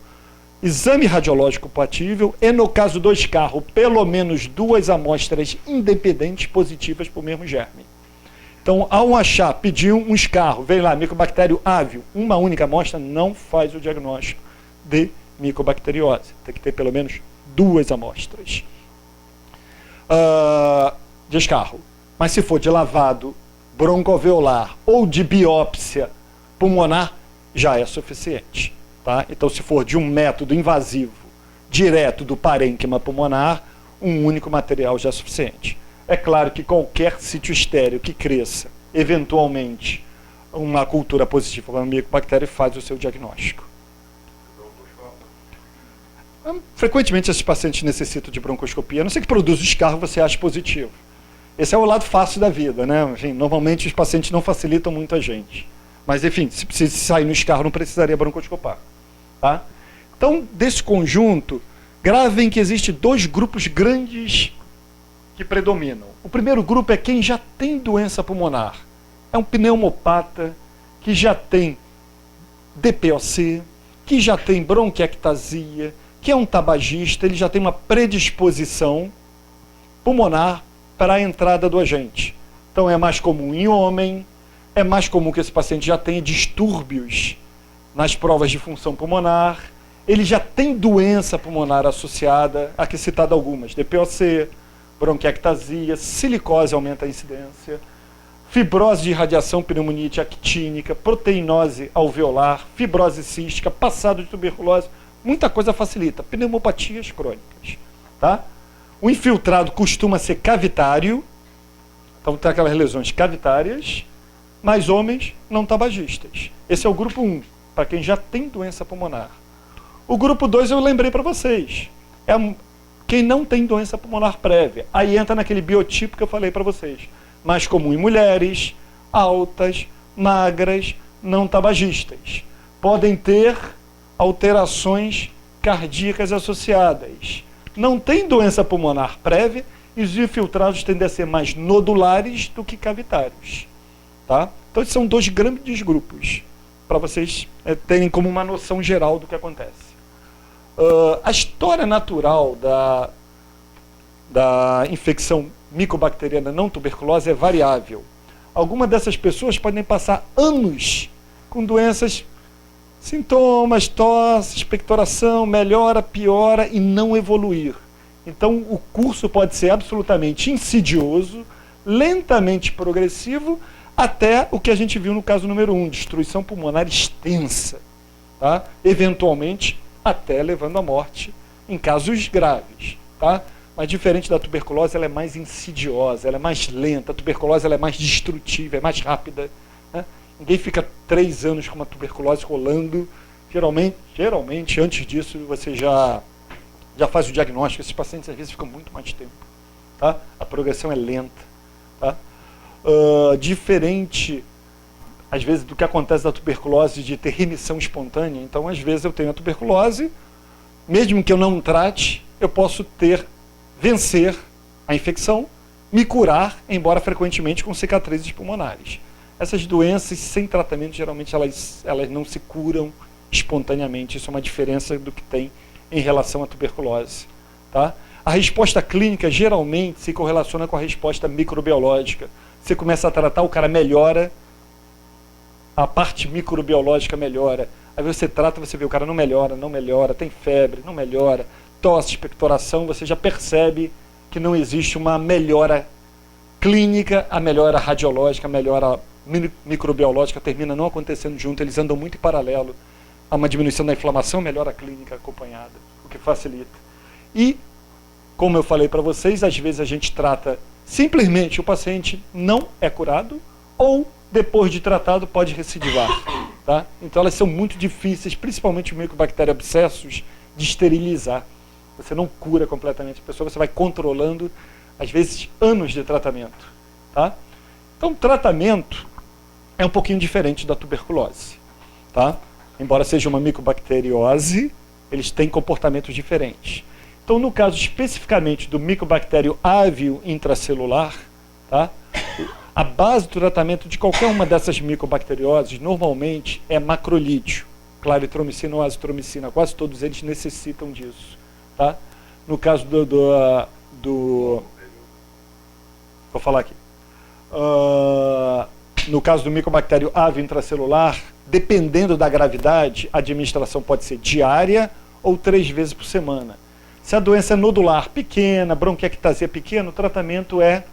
Speaker 3: exame radiológico compatível e, no caso do escarro, pelo menos 2 amostras independentes positivas para o mesmo germe. Então, ao achar, pedir um escarro, vem lá, micobactério ávio, uma única amostra não faz o diagnóstico de micobacteriose. Tem que ter pelo menos 2 amostras de escarro. Mas se for de lavado broncoalveolar ou de biópsia pulmonar, já é suficiente. Tá? Então, se for de um método invasivo direto do parênquima pulmonar, um único material já é suficiente. É claro que qualquer sítio estéril que cresça, eventualmente, uma cultura positiva para a micobactéria faz o seu diagnóstico. Frequentemente, esses pacientes necessitam de broncoscopia, a não ser que produza o escarro, você acha positivo. Esse é o lado fácil da vida, né? Enfim, normalmente, os pacientes não facilitam muito a gente. Mas, enfim, se precisa sair no escarro, não precisaria broncoscopar. Tá? Então, desse conjunto, gravem que existem 2 grupos grandes que predominam. O primeiro grupo é quem já tem doença pulmonar. É um pneumopata que já tem DPOC, que já tem bronquiectasia, que é um tabagista, ele já tem uma predisposição pulmonar para a entrada do agente. Então, é mais comum em homem, é mais comum que esse paciente já tenha distúrbios nas provas de função pulmonar, ele já tem doença pulmonar associada, aqui citado algumas, DPOC, bronquiectasia, silicose aumenta a incidência, fibrose de radiação pneumonite actínica, proteinose alveolar, fibrose cística, passado de tuberculose, muita coisa facilita, pneumopatias crônicas. Tá? O infiltrado costuma ser cavitário, então tem aquelas lesões cavitárias, mas homens não tabagistas. Esse é o grupo 1, para quem já tem doença pulmonar. O grupo 2 eu lembrei para vocês, é quem não tem doença pulmonar prévia. Aí entra naquele biotipo que eu falei para vocês. Mais comum em mulheres, altas, magras, não tabagistas. Podem ter alterações cardíacas associadas. Não tem doença pulmonar prévia e os infiltrados tendem a ser mais nodulares do que cavitários. Tá? Então, esses são 2 grandes grupos, para vocês terem como uma noção geral do que acontece. A história natural da infecção micobacteriana não tuberculose é variável. Algumas dessas pessoas podem passar anos com doenças, sintomas, tosse, expectoração, melhora, piora e não evoluir. Então, o curso pode ser absolutamente insidioso, lentamente progressivo, até o que a gente viu no caso número 1, destruição pulmonar extensa. Tá? Eventualmente, até levando à morte, em casos graves. Tá? Mas diferente da tuberculose, ela é mais insidiosa, ela é mais lenta, a tuberculose ela é mais destrutiva, é mais rápida. Né? Ninguém fica 3 anos com uma tuberculose rolando. Geralmente, antes disso, você já faz o diagnóstico. Esses pacientes, às vezes, ficam muito mais tempo. Tá? A progressão é lenta. Tá? Diferente, às vezes, do que acontece da tuberculose de ter remissão espontânea. Então, às vezes, eu tenho a tuberculose, mesmo que eu não trate, eu posso vencer a infecção, me curar, embora frequentemente com cicatrizes pulmonares. Essas doenças, sem tratamento, geralmente elas não se curam espontaneamente. Isso é uma diferença do que tem em relação à tuberculose. Tá? A resposta clínica geralmente se correlaciona com a resposta microbiológica. Você começa a tratar, o cara melhora, a parte microbiológica melhora. Aí você trata, você vê, o cara não melhora, tem febre, não melhora, tosse, expectoração, você já percebe que não existe uma melhora clínica, a melhora radiológica, a melhora microbiológica termina não acontecendo junto, eles andam muito em paralelo. Há uma diminuição da inflamação, melhora clínica acompanhada, o que facilita. E, como eu falei para vocês, às vezes a gente trata simplesmente o paciente não é curado ou depois de tratado pode recidivar. Tá? Então elas são muito difíceis, principalmente o micobactéria abscessos, de esterilizar. Você não cura completamente a pessoa, você vai controlando, às vezes, anos de tratamento. Tá? Então, o tratamento é um pouquinho diferente da tuberculose. Tá? Embora seja uma micobacteriose, eles têm comportamentos diferentes. Então, no caso especificamente do micobactério ávio intracelular, tá? A base do tratamento de qualquer uma dessas micobacterioses normalmente é macrolídeo. claritromicina ou azitromicina, quase todos eles necessitam disso. Tá? No caso vou falar aqui. No caso do micobactério ave intracelular, dependendo da gravidade, a administração pode ser diária ou 3 vezes por semana. Se a doença é nodular pequena, bronquiectasia pequena, o tratamento é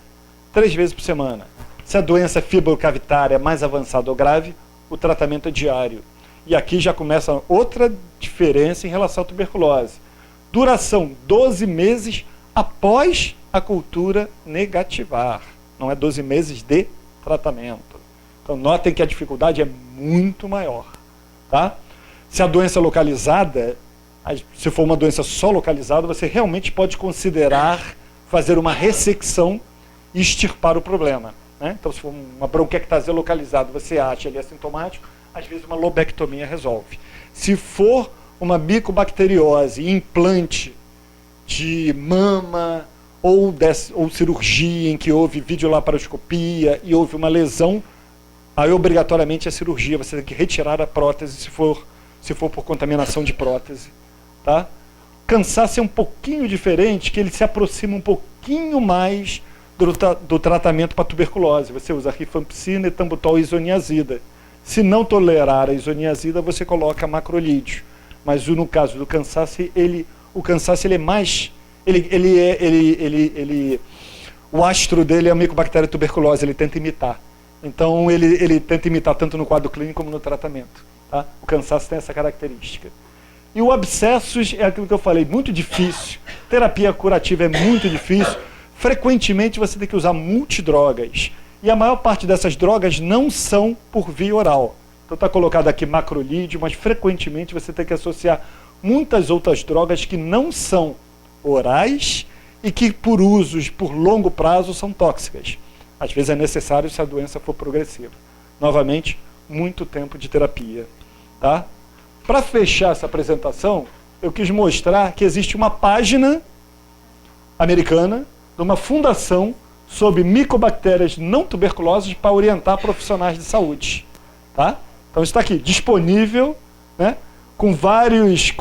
Speaker 3: 3 vezes por semana. Se a doença é fibrocavitária mais avançada ou grave, o tratamento é diário. E aqui já começa outra diferença em relação à tuberculose. Duração 12 meses após a cultura negativar. Não é 12 meses de tratamento. Então notem que a dificuldade é muito maior. Tá? Se a doença é localizada, se for uma doença só localizada, você realmente pode considerar fazer uma ressecção e extirpar o problema. Né? Então se for uma bronquiectasia localizada, você acha ele assintomático, às vezes uma lobectomia resolve. Se for uma micobacteriose, implante de mama ou cirurgia em que houve videolaparoscopia e houve uma lesão, aí obrigatoriamente é cirurgia, você tem que retirar a prótese se for por contaminação de prótese. Tá? Cansaço é um pouquinho diferente, que ele se aproxima um pouquinho mais do tratamento para tuberculose. Você usa rifampicina, etambutol e isoniazida. Se não tolerar a isoniazida, você coloca macrolídeo. Mas no caso do cansaço, o cansaço ele é mais... o astro dele é a micobactéria tuberculose, ele tenta imitar. Então ele tenta imitar tanto no quadro clínico como no tratamento. Tá? O cansaço tem essa característica. E o abscessos é aquilo que eu falei, muito difícil. Terapia curativa é muito difícil. Frequentemente você tem que usar multidrogas. E a maior parte dessas drogas não são por via oral. Então está colocado aqui macrolídeo, mas frequentemente você tem que associar muitas outras drogas que não são orais e que por usos por longo prazo são tóxicas. Às vezes é necessário se a doença for progressiva. Novamente, muito tempo de terapia. Tá? Para fechar essa apresentação, eu quis mostrar que existe uma página americana de uma fundação sobre micobactérias não tuberculosas para orientar profissionais de saúde. Tá? Então isso está aqui, disponível, né, com várias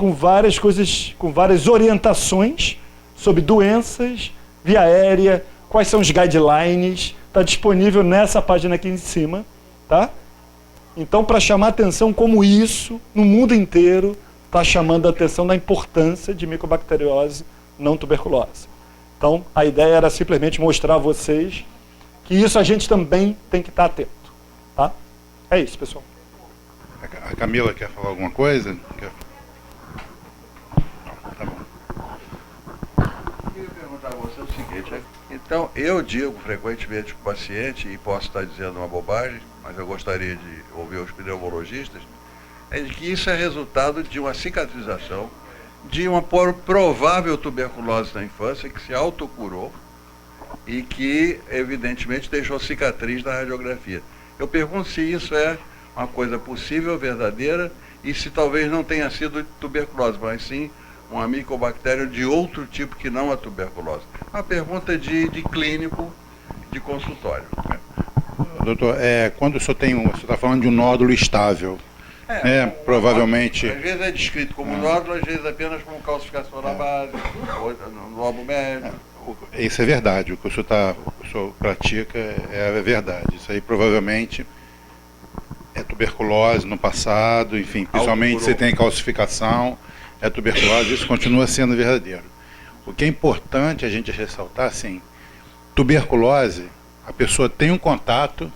Speaker 3: coisas, com várias orientações sobre doenças, via aérea, quais são os guidelines, está disponível nessa página aqui em cima. Tá? Então, para chamar a atenção como isso, no mundo inteiro, está chamando a atenção da importância de micobacteriose não tuberculose. Então, a ideia era simplesmente mostrar a vocês que isso a gente também tem que estar atento. Tá? É isso, pessoal.
Speaker 2: A Camila quer falar alguma coisa? Não, tá bom.
Speaker 5: Eu queria perguntar a você o seguinte, então eu digo frequentemente para o paciente, e posso estar dizendo uma bobagem, mas eu gostaria de ouvir os pneumologistas, é de que isso é resultado de uma cicatrização de uma provável tuberculose na infância que se autocurou e que evidentemente deixou cicatriz na radiografia. Eu pergunto se isso é uma coisa possível, verdadeira, e se talvez não tenha sido tuberculose, mas sim uma micobactéria de outro tipo que não a tuberculose. Uma pergunta de clínico de consultório.
Speaker 2: Doutor, quando o senhor está falando de um nódulo estável, provavelmente...
Speaker 5: Às vezes é descrito como nódulo, às vezes apenas como calcificação na base, ou no lobo médio.
Speaker 2: Isso é verdade, o que o senhor pratica é verdade. Isso aí provavelmente é tuberculose no passado, enfim, principalmente você tem calcificação, é tuberculose, isso continua sendo verdadeiro. O que é importante a gente ressaltar, assim, tuberculose, a pessoa tem um contato,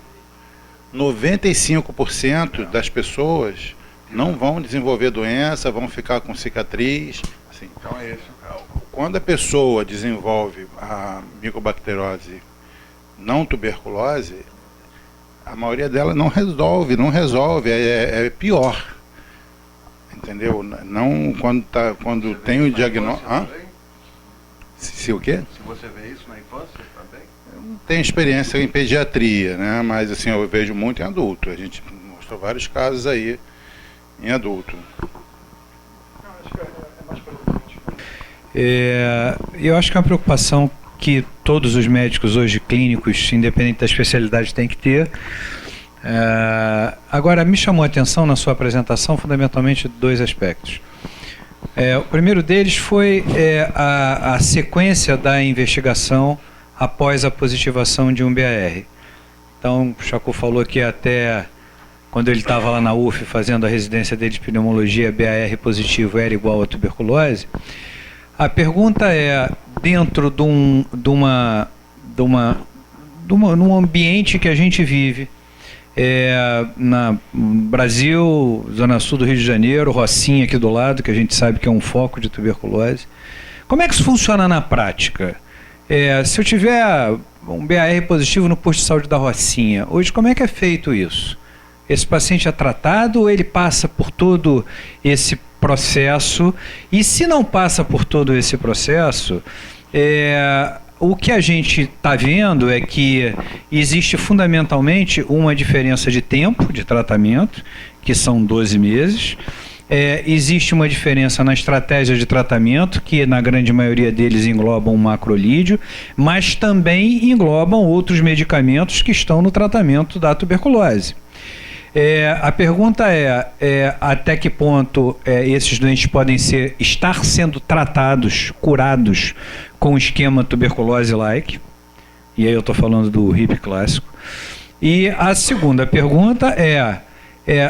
Speaker 2: 95% das pessoas não vão desenvolver doença, vão ficar com cicatriz. Assim.
Speaker 5: Então é esse o caso.
Speaker 2: Quando a pessoa desenvolve a micobacteriose não tuberculose, a maioria dela não resolve, é pior. Entendeu? Não quando tem o diagnóstico. Se o quê?
Speaker 5: Se você vê isso na infância também?
Speaker 2: Eu não tenho experiência em pediatria, né? Mas assim, eu vejo muito em adulto. A gente mostrou vários casos aí em adulto.
Speaker 1: Eu acho que é uma preocupação que todos os médicos hoje clínicos, independente da especialidade, têm que ter. Agora, me chamou a atenção na sua apresentação fundamentalmente dois aspectos. O primeiro deles foi a sequência da investigação após a positivação de um BAR. Então, o Chacon falou que até quando ele estava lá na UF fazendo a residência dele de pneumologia, BAR positivo era igual a tuberculose. A pergunta é, dentro num ambiente que a gente vive, no Brasil, Zona Sul do Rio de Janeiro, Rocinha aqui do lado, que a gente sabe que é um foco de tuberculose, como é que isso funciona na prática? Se eu tiver um BAR positivo no posto de saúde da Rocinha, hoje como é que é feito isso? Esse paciente é tratado ou ele passa por todo esse processo? E se não passa por todo esse processo, o que a gente está vendo é que existe fundamentalmente uma diferença de tempo de tratamento, que são 12 meses. Existe uma diferença na estratégia de tratamento, que na grande maioria deles englobam o macrolídeo, mas também englobam outros medicamentos que estão no tratamento da tuberculose. A pergunta até que ponto esses doentes podem estar sendo tratados, curados com o esquema tuberculose-like, e aí eu estou falando do HIP clássico. E a segunda pergunta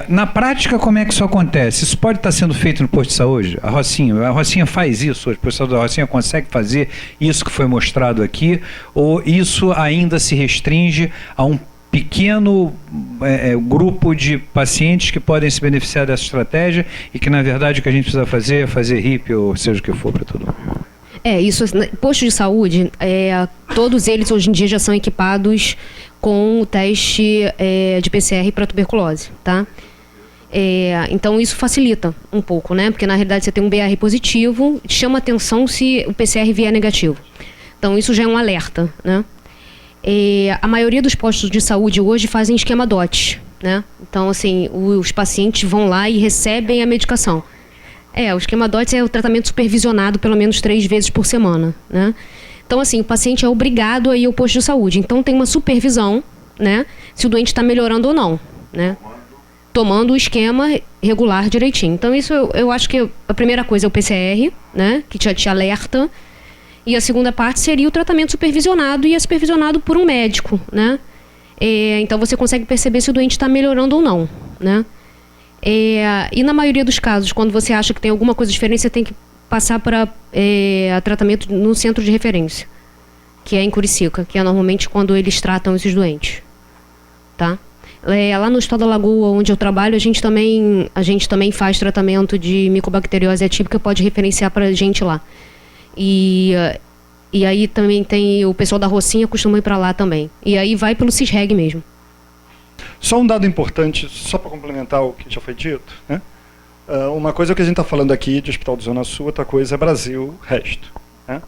Speaker 1: na prática, como é que isso acontece? Isso pode estar sendo feito no posto de saúde? A Rocinha faz isso hoje, o pessoal da Rocinha consegue fazer isso que foi mostrado aqui, ou isso ainda se restringe a um pequeno grupo de pacientes que podem se beneficiar dessa estratégia e que, na verdade, o que a gente precisa fazer é fazer HIP ou seja o que for para todo mundo?
Speaker 6: Isso, postos de saúde, todos eles hoje em dia já são equipados com o teste de PCR para tuberculose, tá? Então isso facilita um pouco, né? Porque na realidade você tem um BR positivo, chama atenção se o PCR vier negativo. Então isso já é um alerta, né? A maioria dos postos de saúde hoje fazem esquema DOT, né? Então, assim, os pacientes vão lá e recebem a medicação. O esquema DOT é o tratamento supervisionado pelo menos 3 vezes por semana, né? Então, assim, o paciente é obrigado a ir ao posto de saúde. Então, tem uma supervisão, né? Se o doente está melhorando ou não, né? Tomando o esquema regular direitinho. Então, isso eu acho que a primeira coisa é o PCR, né? Que já te alerta. E a segunda parte seria o tratamento supervisionado e é supervisionado por um médico, né? Então você consegue perceber se o doente está melhorando ou não, né? E na maioria dos casos, quando você acha que tem alguma coisa diferente, você tem que passar para tratamento no centro de referência, que é em Curicica, que é normalmente quando eles tratam esses doentes, tá? Lá no Estado da Lagoa, onde eu trabalho, a gente também faz tratamento de micobacteriose atípica, pode referenciar para a gente lá. E aí também tem o pessoal da Rocinha, costuma ir para lá também. E aí vai pelo CISREG mesmo.
Speaker 3: Só um dado importante, só para complementar o que já foi dito, né? Uma coisa é o que a gente está falando aqui de Hospital de Zona Sul, outra coisa é Brasil, resto, né?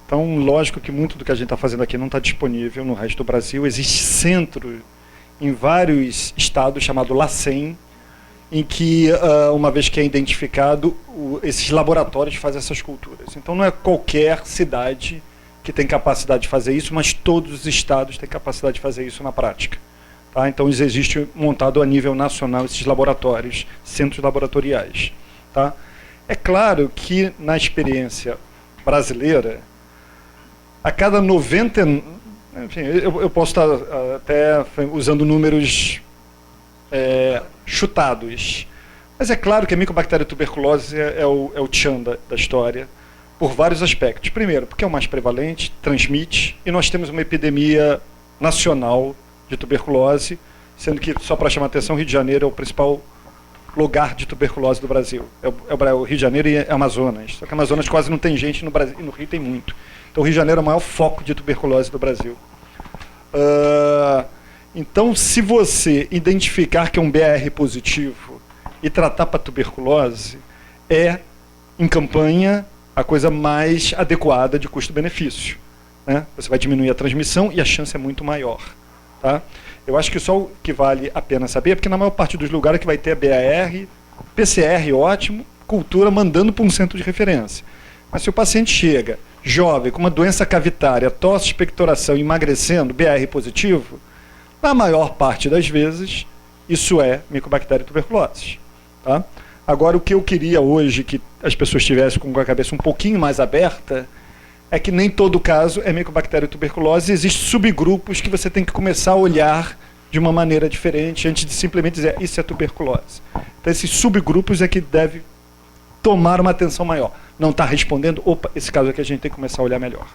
Speaker 3: Então, lógico que muito do que a gente está fazendo aqui não está disponível no resto do Brasil. Existe centro em vários estados chamado LACEN, em que, uma vez que é identificado, esses laboratórios fazem essas culturas. Então, não é qualquer cidade que tem capacidade de fazer isso, mas todos os estados têm capacidade de fazer isso na prática. Tá? Então, existe montado a nível nacional esses laboratórios, centros laboratoriais. Tá? É claro que, na experiência brasileira, a cada 90... Enfim, eu posso estar até usando números chutados. Mas é claro que a micobactéria tuberculose é o tchan da história, por vários aspectos. Primeiro, porque é o mais prevalente, transmite, e nós temos uma epidemia nacional de tuberculose, sendo que, só para chamar a atenção, o Rio de Janeiro é o principal lugar de tuberculose do Brasil. O Rio de Janeiro e Amazonas. Só que Amazonas quase não tem gente, no Brasil, e no Rio tem muito. Então o Rio de Janeiro é o maior foco de tuberculose do Brasil. Então, se você identificar que é um BR positivo e tratar para tuberculose, em campanha, a coisa mais adequada de custo-benefício, né? Você vai diminuir a transmissão e a chance é muito maior. Tá? Eu acho que só o que vale a pena saber é porque na maior parte dos lugares que vai ter a BAR, PCR ótimo, cultura mandando para um centro de referência. Mas se o paciente chega jovem, com uma doença cavitária, tosse, expectoração, emagrecendo, BR positivo, Na maior parte das vezes, isso é Mycobacterium tuberculosis. Tá? Agora, o que eu queria hoje que as pessoas tivessem com a cabeça um pouquinho mais aberta é que nem todo caso é Mycobacterium tuberculose. Existem subgrupos que você tem que começar a olhar de uma maneira diferente antes de simplesmente dizer isso é tuberculose. Então, esses subgrupos é que deve tomar uma atenção maior. Não está respondendo, opa, esse caso aqui a gente tem que começar a olhar melhor.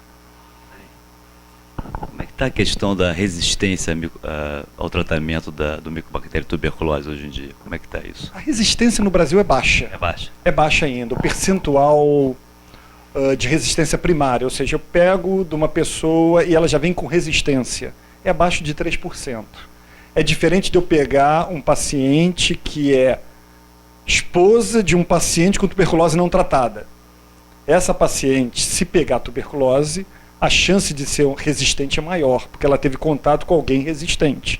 Speaker 7: Como é que está a questão da resistência ao tratamento do Mycobacterium tuberculose hoje em dia? Como é que está isso?
Speaker 3: A resistência no Brasil é baixa.
Speaker 7: É baixa?
Speaker 3: É baixa ainda. O percentual de resistência primária, ou seja, eu pego de uma pessoa e ela já vem com resistência, é abaixo de 3%. É diferente de eu pegar um paciente que é esposa de um paciente com tuberculose não tratada. Essa paciente, se pegar tuberculose, a chance de ser resistente é maior, porque ela teve contato com alguém resistente.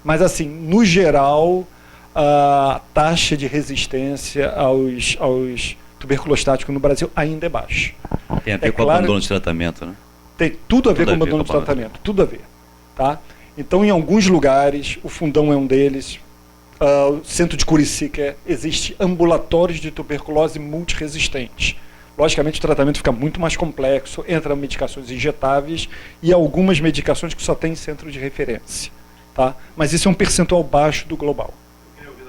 Speaker 3: Mas, assim, no geral, a taxa de resistência aos tuberculostáticos no Brasil ainda é baixa.
Speaker 7: Tem a ver com o abandono de tratamento, né?
Speaker 3: Tem tudo a ver com o abandono de tratamento, tudo a ver. Tá? Então, em alguns lugares, o Fundão é um deles, o centro de Curicica, existe ambulatórios de tuberculose multiresistente. Logicamente, o tratamento fica muito mais complexo, entram medicações injetáveis e algumas medicações que só tem centro de referência. Tá? Mas isso é um percentual baixo do global.
Speaker 4: Eu queria ouvir o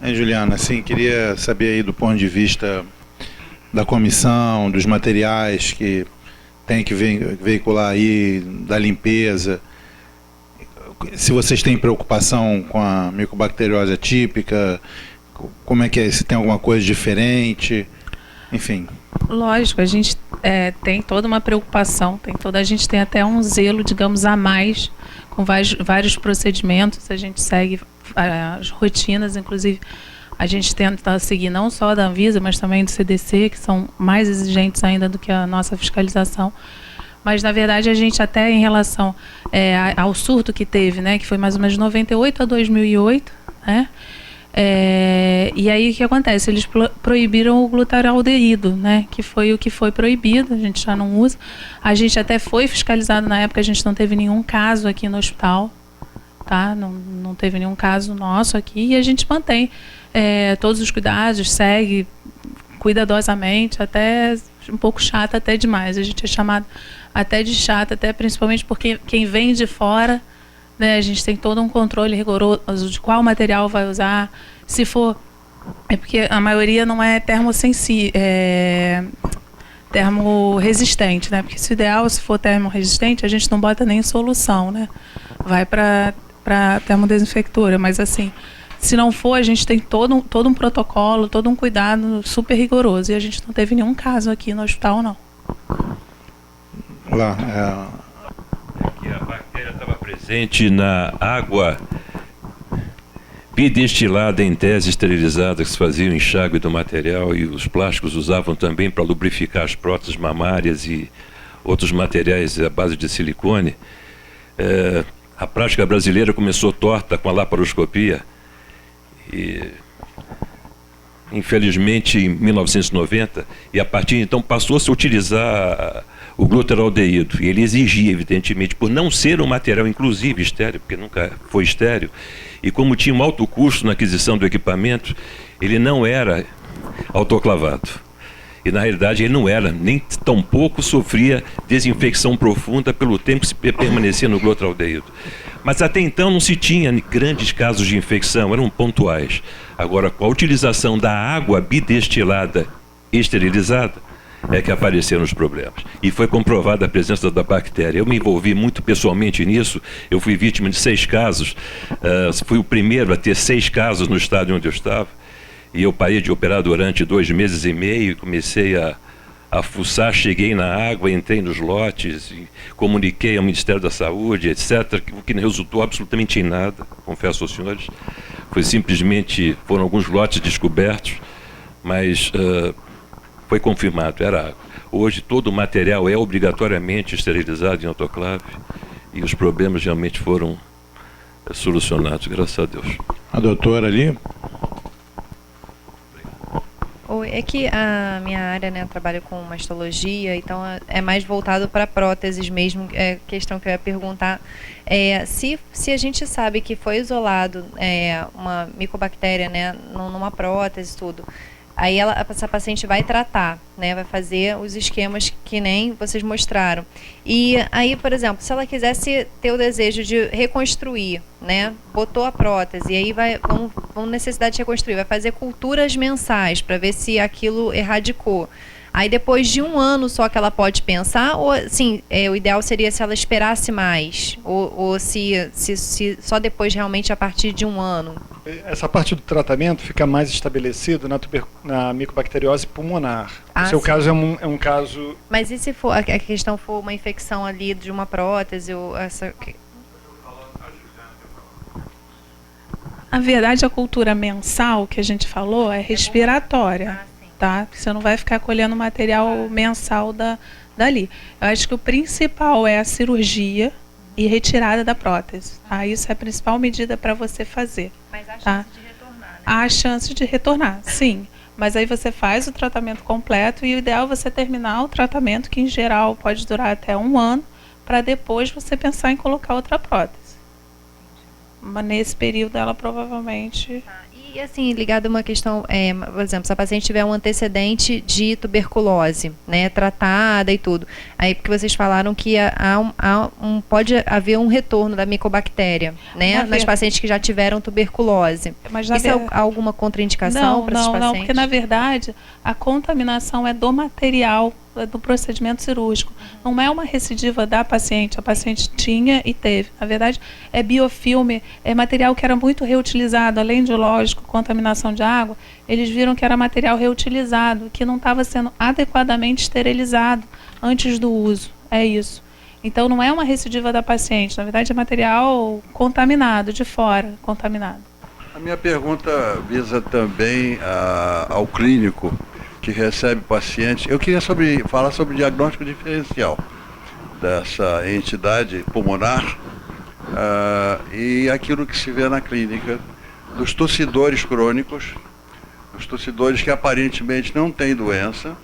Speaker 4: Juliano.
Speaker 2: Juliana, assim, queria saber aí do ponto de vista da comissão, dos materiais que tem que veicular aí, da limpeza, se vocês têm preocupação com a micobacteriose atípica, como é que é, se tem alguma coisa diferente, enfim.
Speaker 8: Lógico, a gente tem toda uma preocupação, a gente tem até um zelo, digamos, a mais, com vários procedimentos, a gente segue as rotinas, inclusive a gente tenta seguir não só da Anvisa, mas também do CDC, que são mais exigentes ainda do que a nossa fiscalização. Mas, na verdade, a gente até em relação ao surto que teve, né, que foi mais ou menos de 98 a 2008, né, e aí o que acontece? Eles proibiram o glutaraldeído, né, que foi o que foi proibido, a gente já não usa. A gente até foi fiscalizado na época, a gente não teve nenhum caso aqui no hospital, tá? Não teve nenhum caso nosso aqui, e a gente mantém todos os cuidados, segue cuidadosamente, até um pouco chata até demais. A gente é chamado até de chata, até principalmente porque quem vem de fora, né, a gente tem todo um controle rigoroso de qual material vai usar, se for... É porque a maioria não é termorresistente, né? Porque se ideal, se for termorresistente, a gente não bota nem solução, né? Vai para termodesinfectora, mas assim... Se não for, a gente tem todo um protocolo, todo um cuidado super rigoroso. E a gente não teve nenhum caso aqui no hospital, não.
Speaker 9: Que a bactéria estava presente na água bidestilada, em tese esterilizada, que se fazia o enxágue do material, e os plásticos usavam também para lubrificar as próteses mamárias e outros materiais à base de silicone. A prática brasileira começou torta com a laparoscopia. E, infelizmente, em 1990, e a partir de então passou-se a utilizar o glutaraldeído, e ele exigia, evidentemente, por não ser um material inclusive estéril, porque nunca foi estéril, e como tinha um alto custo na aquisição do equipamento, ele não era autoclavado. E na realidade ele não era, nem tampouco sofria desinfecção profunda pelo tempo que se permanecia no glutaraldeído. Mas até então não se tinha grandes casos de infecção, eram pontuais. Agora, com a utilização da água bidestilada esterilizada, é que apareceram os problemas. E foi comprovada a presença da bactéria. Eu me envolvi muito pessoalmente nisso, eu fui vítima de 6 casos, fui o primeiro a ter 6 casos no estado onde eu estava, e eu parei de operar durante 2 meses e meio e comecei a fuçar, cheguei na água, entrei nos lotes, e comuniquei ao Ministério da Saúde, etc., o que não resultou absolutamente em nada, confesso aos senhores. Foram alguns lotes descobertos, mas foi confirmado, era água. Hoje todo o material é obrigatoriamente esterilizado em autoclave e os problemas realmente foram solucionados, graças a Deus.
Speaker 2: A doutora ali.
Speaker 10: É que a minha área, né, eu trabalho com mastologia, então é mais voltado para próteses mesmo. É questão que eu ia perguntar. Se a gente sabe que foi isolado uma micobactéria, né, numa prótese, tudo, aí essa paciente vai tratar, né, vai fazer os esquemas que nem vocês mostraram. E aí, por exemplo, se ela quisesse ter o desejo de reconstruir, né, botou a prótese, e aí vamos necessidade de reconstruir, vai fazer culturas mensais para ver se aquilo erradicou. Aí depois de 1 ano só que ela pode pensar, ou assim, o ideal seria se ela esperasse mais, ou se só depois realmente a partir de 1 ano.
Speaker 3: Essa parte do tratamento fica mais estabelecido na micobacteriose pulmonar. No seu caso é um caso...
Speaker 10: Mas e se for, a questão for uma infecção ali de uma prótese, ou essa...
Speaker 8: Na verdade, a cultura mensal que a gente falou é respiratória. Tá? Você não vai ficar colhendo material mensal dali. Eu acho que o principal é a cirurgia e retirada da prótese. Tá? Isso é a principal medida para você fazer.
Speaker 10: Mas há
Speaker 8: tá?
Speaker 10: chance de retornar, né?
Speaker 8: Há chance de retornar, sim. Mas aí você faz o tratamento completo e o ideal é você terminar o tratamento, que em geral pode durar até 1 ano, para depois você pensar em colocar outra prótese. Mas nesse período ela provavelmente...
Speaker 10: E assim, ligado a uma questão, por exemplo, se a paciente tiver um antecedente de tuberculose, né, tratada e tudo, aí porque vocês falaram que pode haver um retorno da micobactéria, né, nas pacientes que já tiveram tuberculose.
Speaker 8: Mas
Speaker 10: isso é alguma contraindicação para esses pacientes?
Speaker 8: Não, porque na verdade a contaminação é do material, do procedimento cirúrgico. Não é uma recidiva da paciente. A paciente tinha e teve. Na verdade, é biofilme, é material que era muito reutilizado, além de, lógico, contaminação de água, eles viram que era material reutilizado, que não estava sendo adequadamente esterilizado antes do uso. É isso. Então, não é uma recidiva da paciente. Na verdade, é material contaminado, de fora, contaminado.
Speaker 5: A minha pergunta visa também ao clínico que recebe pacientes. Eu queria falar sobre diagnóstico diferencial dessa entidade pulmonar e aquilo que se vê na clínica dos tossidores crônicos, dos tossidores que aparentemente não têm doença,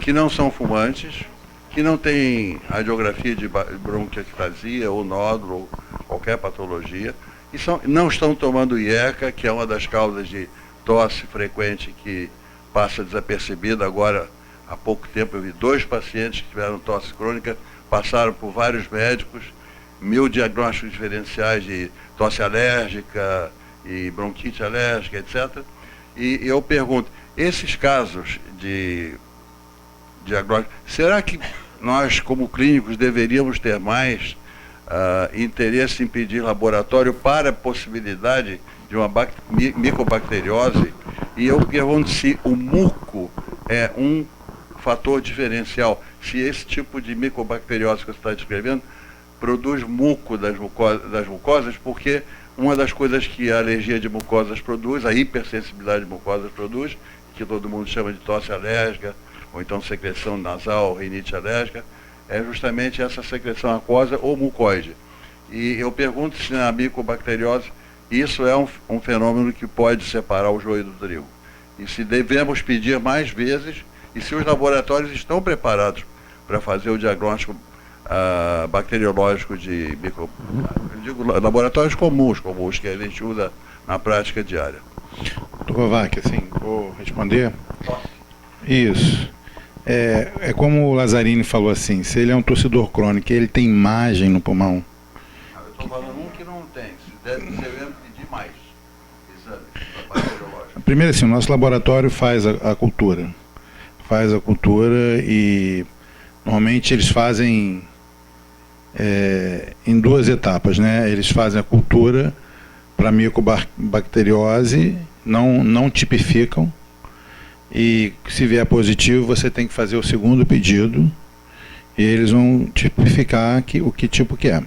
Speaker 5: que não são fumantes, que não têm radiografia de bronquiectasia ou nódulo ou qualquer patologia, e não estão tomando IECA, que é uma das causas de tosse frequente que passa desapercebida. Agora, há pouco tempo, eu vi 2 pacientes que tiveram tosse crônica, passaram por vários médicos, 1000 diagnósticos diferenciais de tosse alérgica e bronquite alérgica, etc. E eu pergunto, esses casos de diagnóstico, será que nós, como clínicos, deveríamos ter mais interesse em pedir laboratório para a possibilidade de uma micobacteriose? E eu pergunto se o muco é um fator diferencial, se esse tipo de micobacteriose que você está descrevendo produz muco das mucosas, porque uma das coisas que a alergia de mucosas produz, a hipersensibilidade de mucosas produz, que todo mundo chama de tosse alérgica, ou então secreção nasal, rinite alérgica, é justamente essa secreção aquosa ou mucoide. E eu pergunto se na micobacteriose isso é um fenômeno que pode separar o joio do trigo. E se devemos pedir mais vezes, e se os laboratórios estão preparados para fazer o diagnóstico bacteriológico de laboratórios comuns que a gente usa na prática diária.
Speaker 2: Kovac, assim, vou responder. Isso. É como o Lazzarini falou assim, se ele é um tossidor crônico, ele tem imagem no pulmão.
Speaker 5: Eu estou falando um que não tem, se devemos pedir mais exame bacteriológico.
Speaker 2: Primeiro assim, o nosso laboratório faz a cultura. Faz a cultura e normalmente eles fazem em 2 etapas, né? Eles fazem a cultura para micobacteriose, não tipificam, e se vier positivo você tem que fazer o segundo pedido e eles vão tipificar o que tipo que é.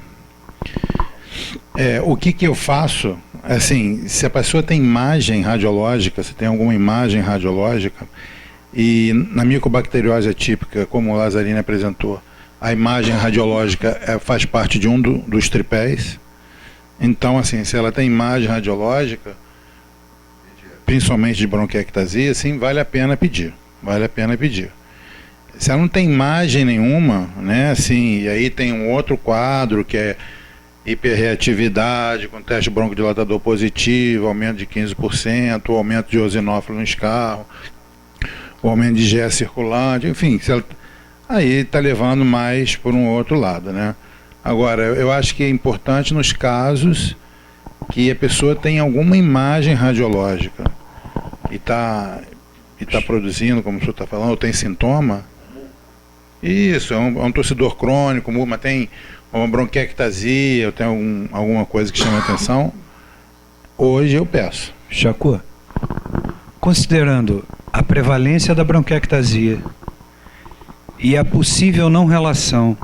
Speaker 2: O que eu faço, assim, se a pessoa tem imagem radiológica, se tem alguma imagem radiológica, e na micobacteriose atípica, como o Lazzarini apresentou, a imagem radiológica faz parte de um dos tripés. Então, assim, se ela tem imagem radiológica, principalmente de bronquiectasia, sim, vale a pena pedir. Vale a pena pedir. Se ela não tem imagem nenhuma, né, assim, e aí tem um outro quadro que é hiperreatividade, com teste broncodilatador positivo, aumento de 15%, o aumento de eosinófilo no escarro, o aumento de IgE circulante, enfim, se ela, aí está levando mais por um outro lado, né? Agora, eu acho que é importante nos casos que a pessoa tem alguma imagem radiológica e está produzindo, como o senhor está falando, ou tem sintoma. Isso, é um torcedor crônico, mas tem uma bronquiectasia, ou tem alguma coisa que chama atenção. Hoje eu peço.
Speaker 1: Chacô, considerando a prevalência da bronquiectasia e a possível não relação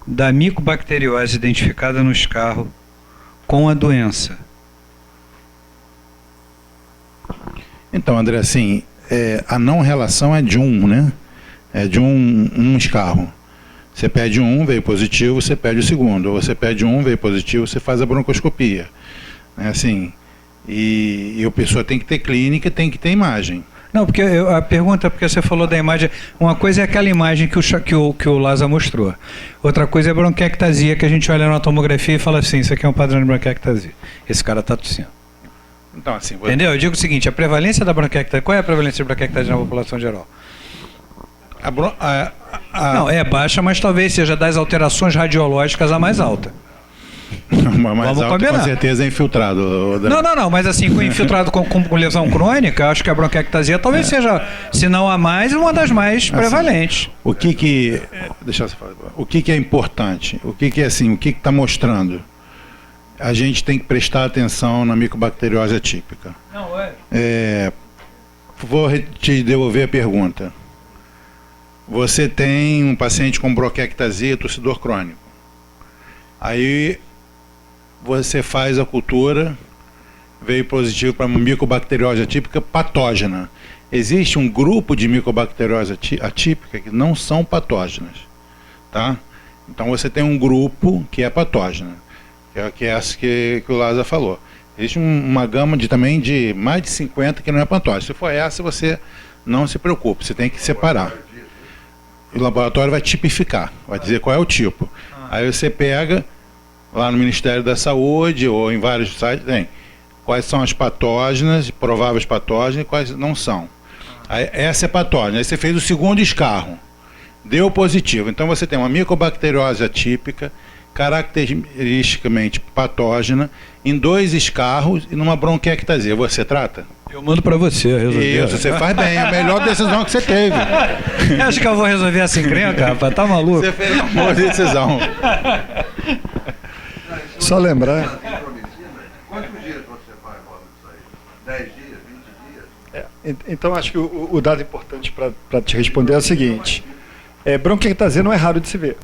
Speaker 1: da micobacteriose identificada no escarro com a doença.
Speaker 2: Então, André, assim, a não relação é de né? É de um escarro. Você pede um, veio positivo, você pede o segundo. Ou você pede um, veio positivo, você faz a broncoscopia. É assim, e a pessoa tem que ter clínica, tem que ter imagem.
Speaker 1: Não, porque a pergunta, porque você falou da imagem, uma coisa é aquela imagem que o Lázaro mostrou. Outra coisa é a bronquiectasia, que a gente olha na tomografia e fala assim, isso aqui é um padrão de bronquiectasia. Esse cara está tossindo.
Speaker 2: Então, assim,
Speaker 1: entendeu? Eu digo o seguinte, a prevalência da bronquiectasia, qual é a prevalência de bronquiectasia na população geral? Não, é baixa, mas talvez seja das alterações radiológicas a mais alta.
Speaker 2: Mais alto, com certeza é infiltrado.
Speaker 1: Não, mas assim, com infiltrado com lesão crônica, acho que a bronquiectasia talvez seja, se não a mais, uma das mais prevalentes.
Speaker 2: Deixa eu falar. O que é importante? O que é assim, o que está mostrando? A gente tem que prestar atenção na micobacteriose atípica. Vou te devolver a pergunta. Você tem um paciente com bronquiectasia, torcedor crônico. Aí você faz a cultura, veio positivo para micobacteriose atípica patógena. Existe um grupo de micobacteriose atípica que não são patógenas, tá? Então você tem um grupo que é patógena, que é essa que o Lázaro falou. Existe uma gama também de mais de 50 que não é patógena. Se for essa, você não se preocupe, você tem que separar. O laboratório vai tipificar, vai dizer qual é o tipo. Aí você pega lá no Ministério da Saúde ou em vários sites, tem quais são as patógenas, prováveis patógenas e quais não são. Aí, essa é patógena. Aí você fez o segundo escarro, deu positivo. Então você tem uma micobacteriose atípica, caracteristicamente patógena, em 2 escarros e numa bronquiectasia. Você trata?
Speaker 1: Eu mando para você resolver.
Speaker 2: Isso, você faz bem, é a melhor decisão que você teve.
Speaker 1: Acho que eu vou resolver essa encrenca, rapaz, tá maluco?
Speaker 2: Você fez uma boa decisão.
Speaker 3: Só lembrar.
Speaker 5: Quantos dias você faz, Robert, isso aí? 10 dias, 20 dias?
Speaker 3: Então, acho que o dado importante para te responder é o seguinte. Bronquiectasia não é raro de se ver.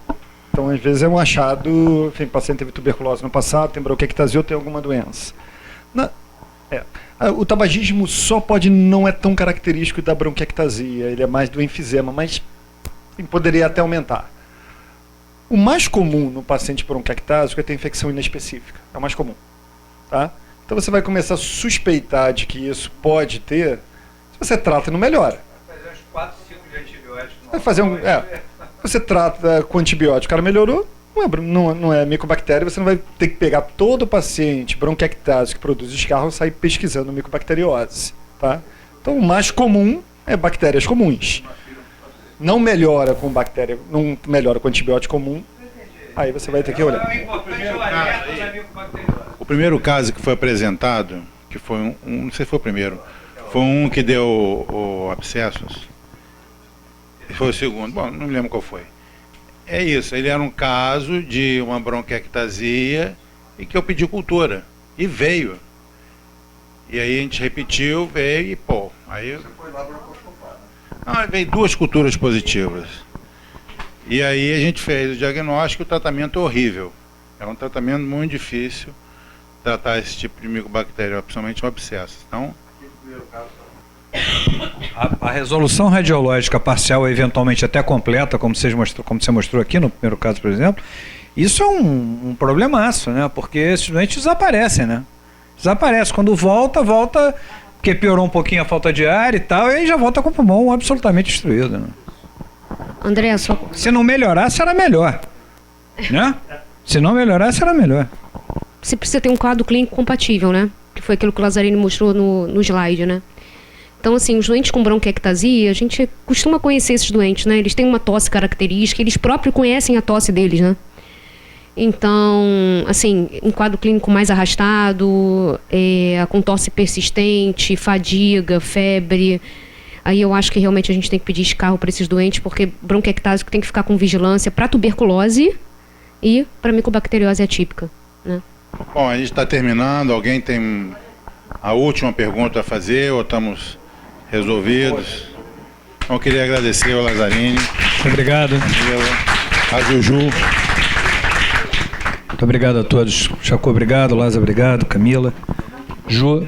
Speaker 3: Então, às vezes é um achado, enfim, o paciente teve tuberculose no passado, tem bronquiectasia ou tem alguma doença. O tabagismo só não é tão característico da bronquiectasia, ele é mais do enfisema, mas poderia até aumentar. O mais comum no paciente bronquiectásico é ter infecção inespecífica, é o mais comum. Tá? Então você vai começar a suspeitar de que isso pode ter, se você trata e não melhora.
Speaker 1: Vai fazer uns 4 ciclos de antibióticos.
Speaker 3: Vai fazer você trata com antibiótico, o cara melhorou, não é micobactéria, você não vai ter que pegar todo o paciente bronquiectásico que produz escarro e sair pesquisando micobacteriose. Tá? Então o mais comum é bactérias comuns. Não melhora com bactéria, não melhora com antibiótico comum, aí você vai ter que olhar.
Speaker 2: O primeiro caso que foi apresentado, que foi não sei se foi o primeiro, foi um que deu o abscessos. Foi o segundo, bom, não me lembro qual foi. É isso, ele era um caso de uma bronquiectasia e que eu pedi cultura. E veio. E aí a gente repetiu, veio e aí...
Speaker 5: Você foi lá para consultar,
Speaker 2: né? Não, veio 2 culturas positivas. E aí a gente fez o diagnóstico e o tratamento horrível. É um tratamento muito difícil tratar esse tipo de micobactéria, principalmente o abscesso. Então...
Speaker 1: A resolução radiológica parcial, eventualmente até completa, como você mostrou aqui no primeiro caso, por exemplo, isso é um problemaço, né? Porque esses doentes desaparecem, né? Desaparece. Quando volta porque piorou um pouquinho a falta de ar e tal, e aí já volta com o pulmão absolutamente destruído. Né?
Speaker 6: André, só...
Speaker 1: Se não melhorar, será melhor. Né? Se não melhorar, será melhor.
Speaker 6: Você precisa ter um quadro clínico compatível, né? Que foi aquilo que o Lazzarini mostrou no slide, né? Então, assim, os doentes com bronquiectasia, a gente costuma conhecer esses doentes, né? Eles têm uma tosse característica, eles próprios conhecem a tosse deles, né? Então, assim, um quadro clínico mais arrastado, com tosse persistente, fadiga, febre, aí eu acho que realmente a gente tem que pedir escarro para esses doentes, porque bronquiectásico tem que ficar com vigilância para tuberculose e para micobacteriose atípica, né?
Speaker 2: Bom, a gente está terminando. Alguém tem a última pergunta a fazer ou estamos resolvidos? Então, eu queria agradecer ao Lazzarini.
Speaker 1: Obrigado.
Speaker 2: A Juju.
Speaker 1: Muito obrigado a todos. Chacô, obrigado. Lázaro, obrigado. Camila. Ju.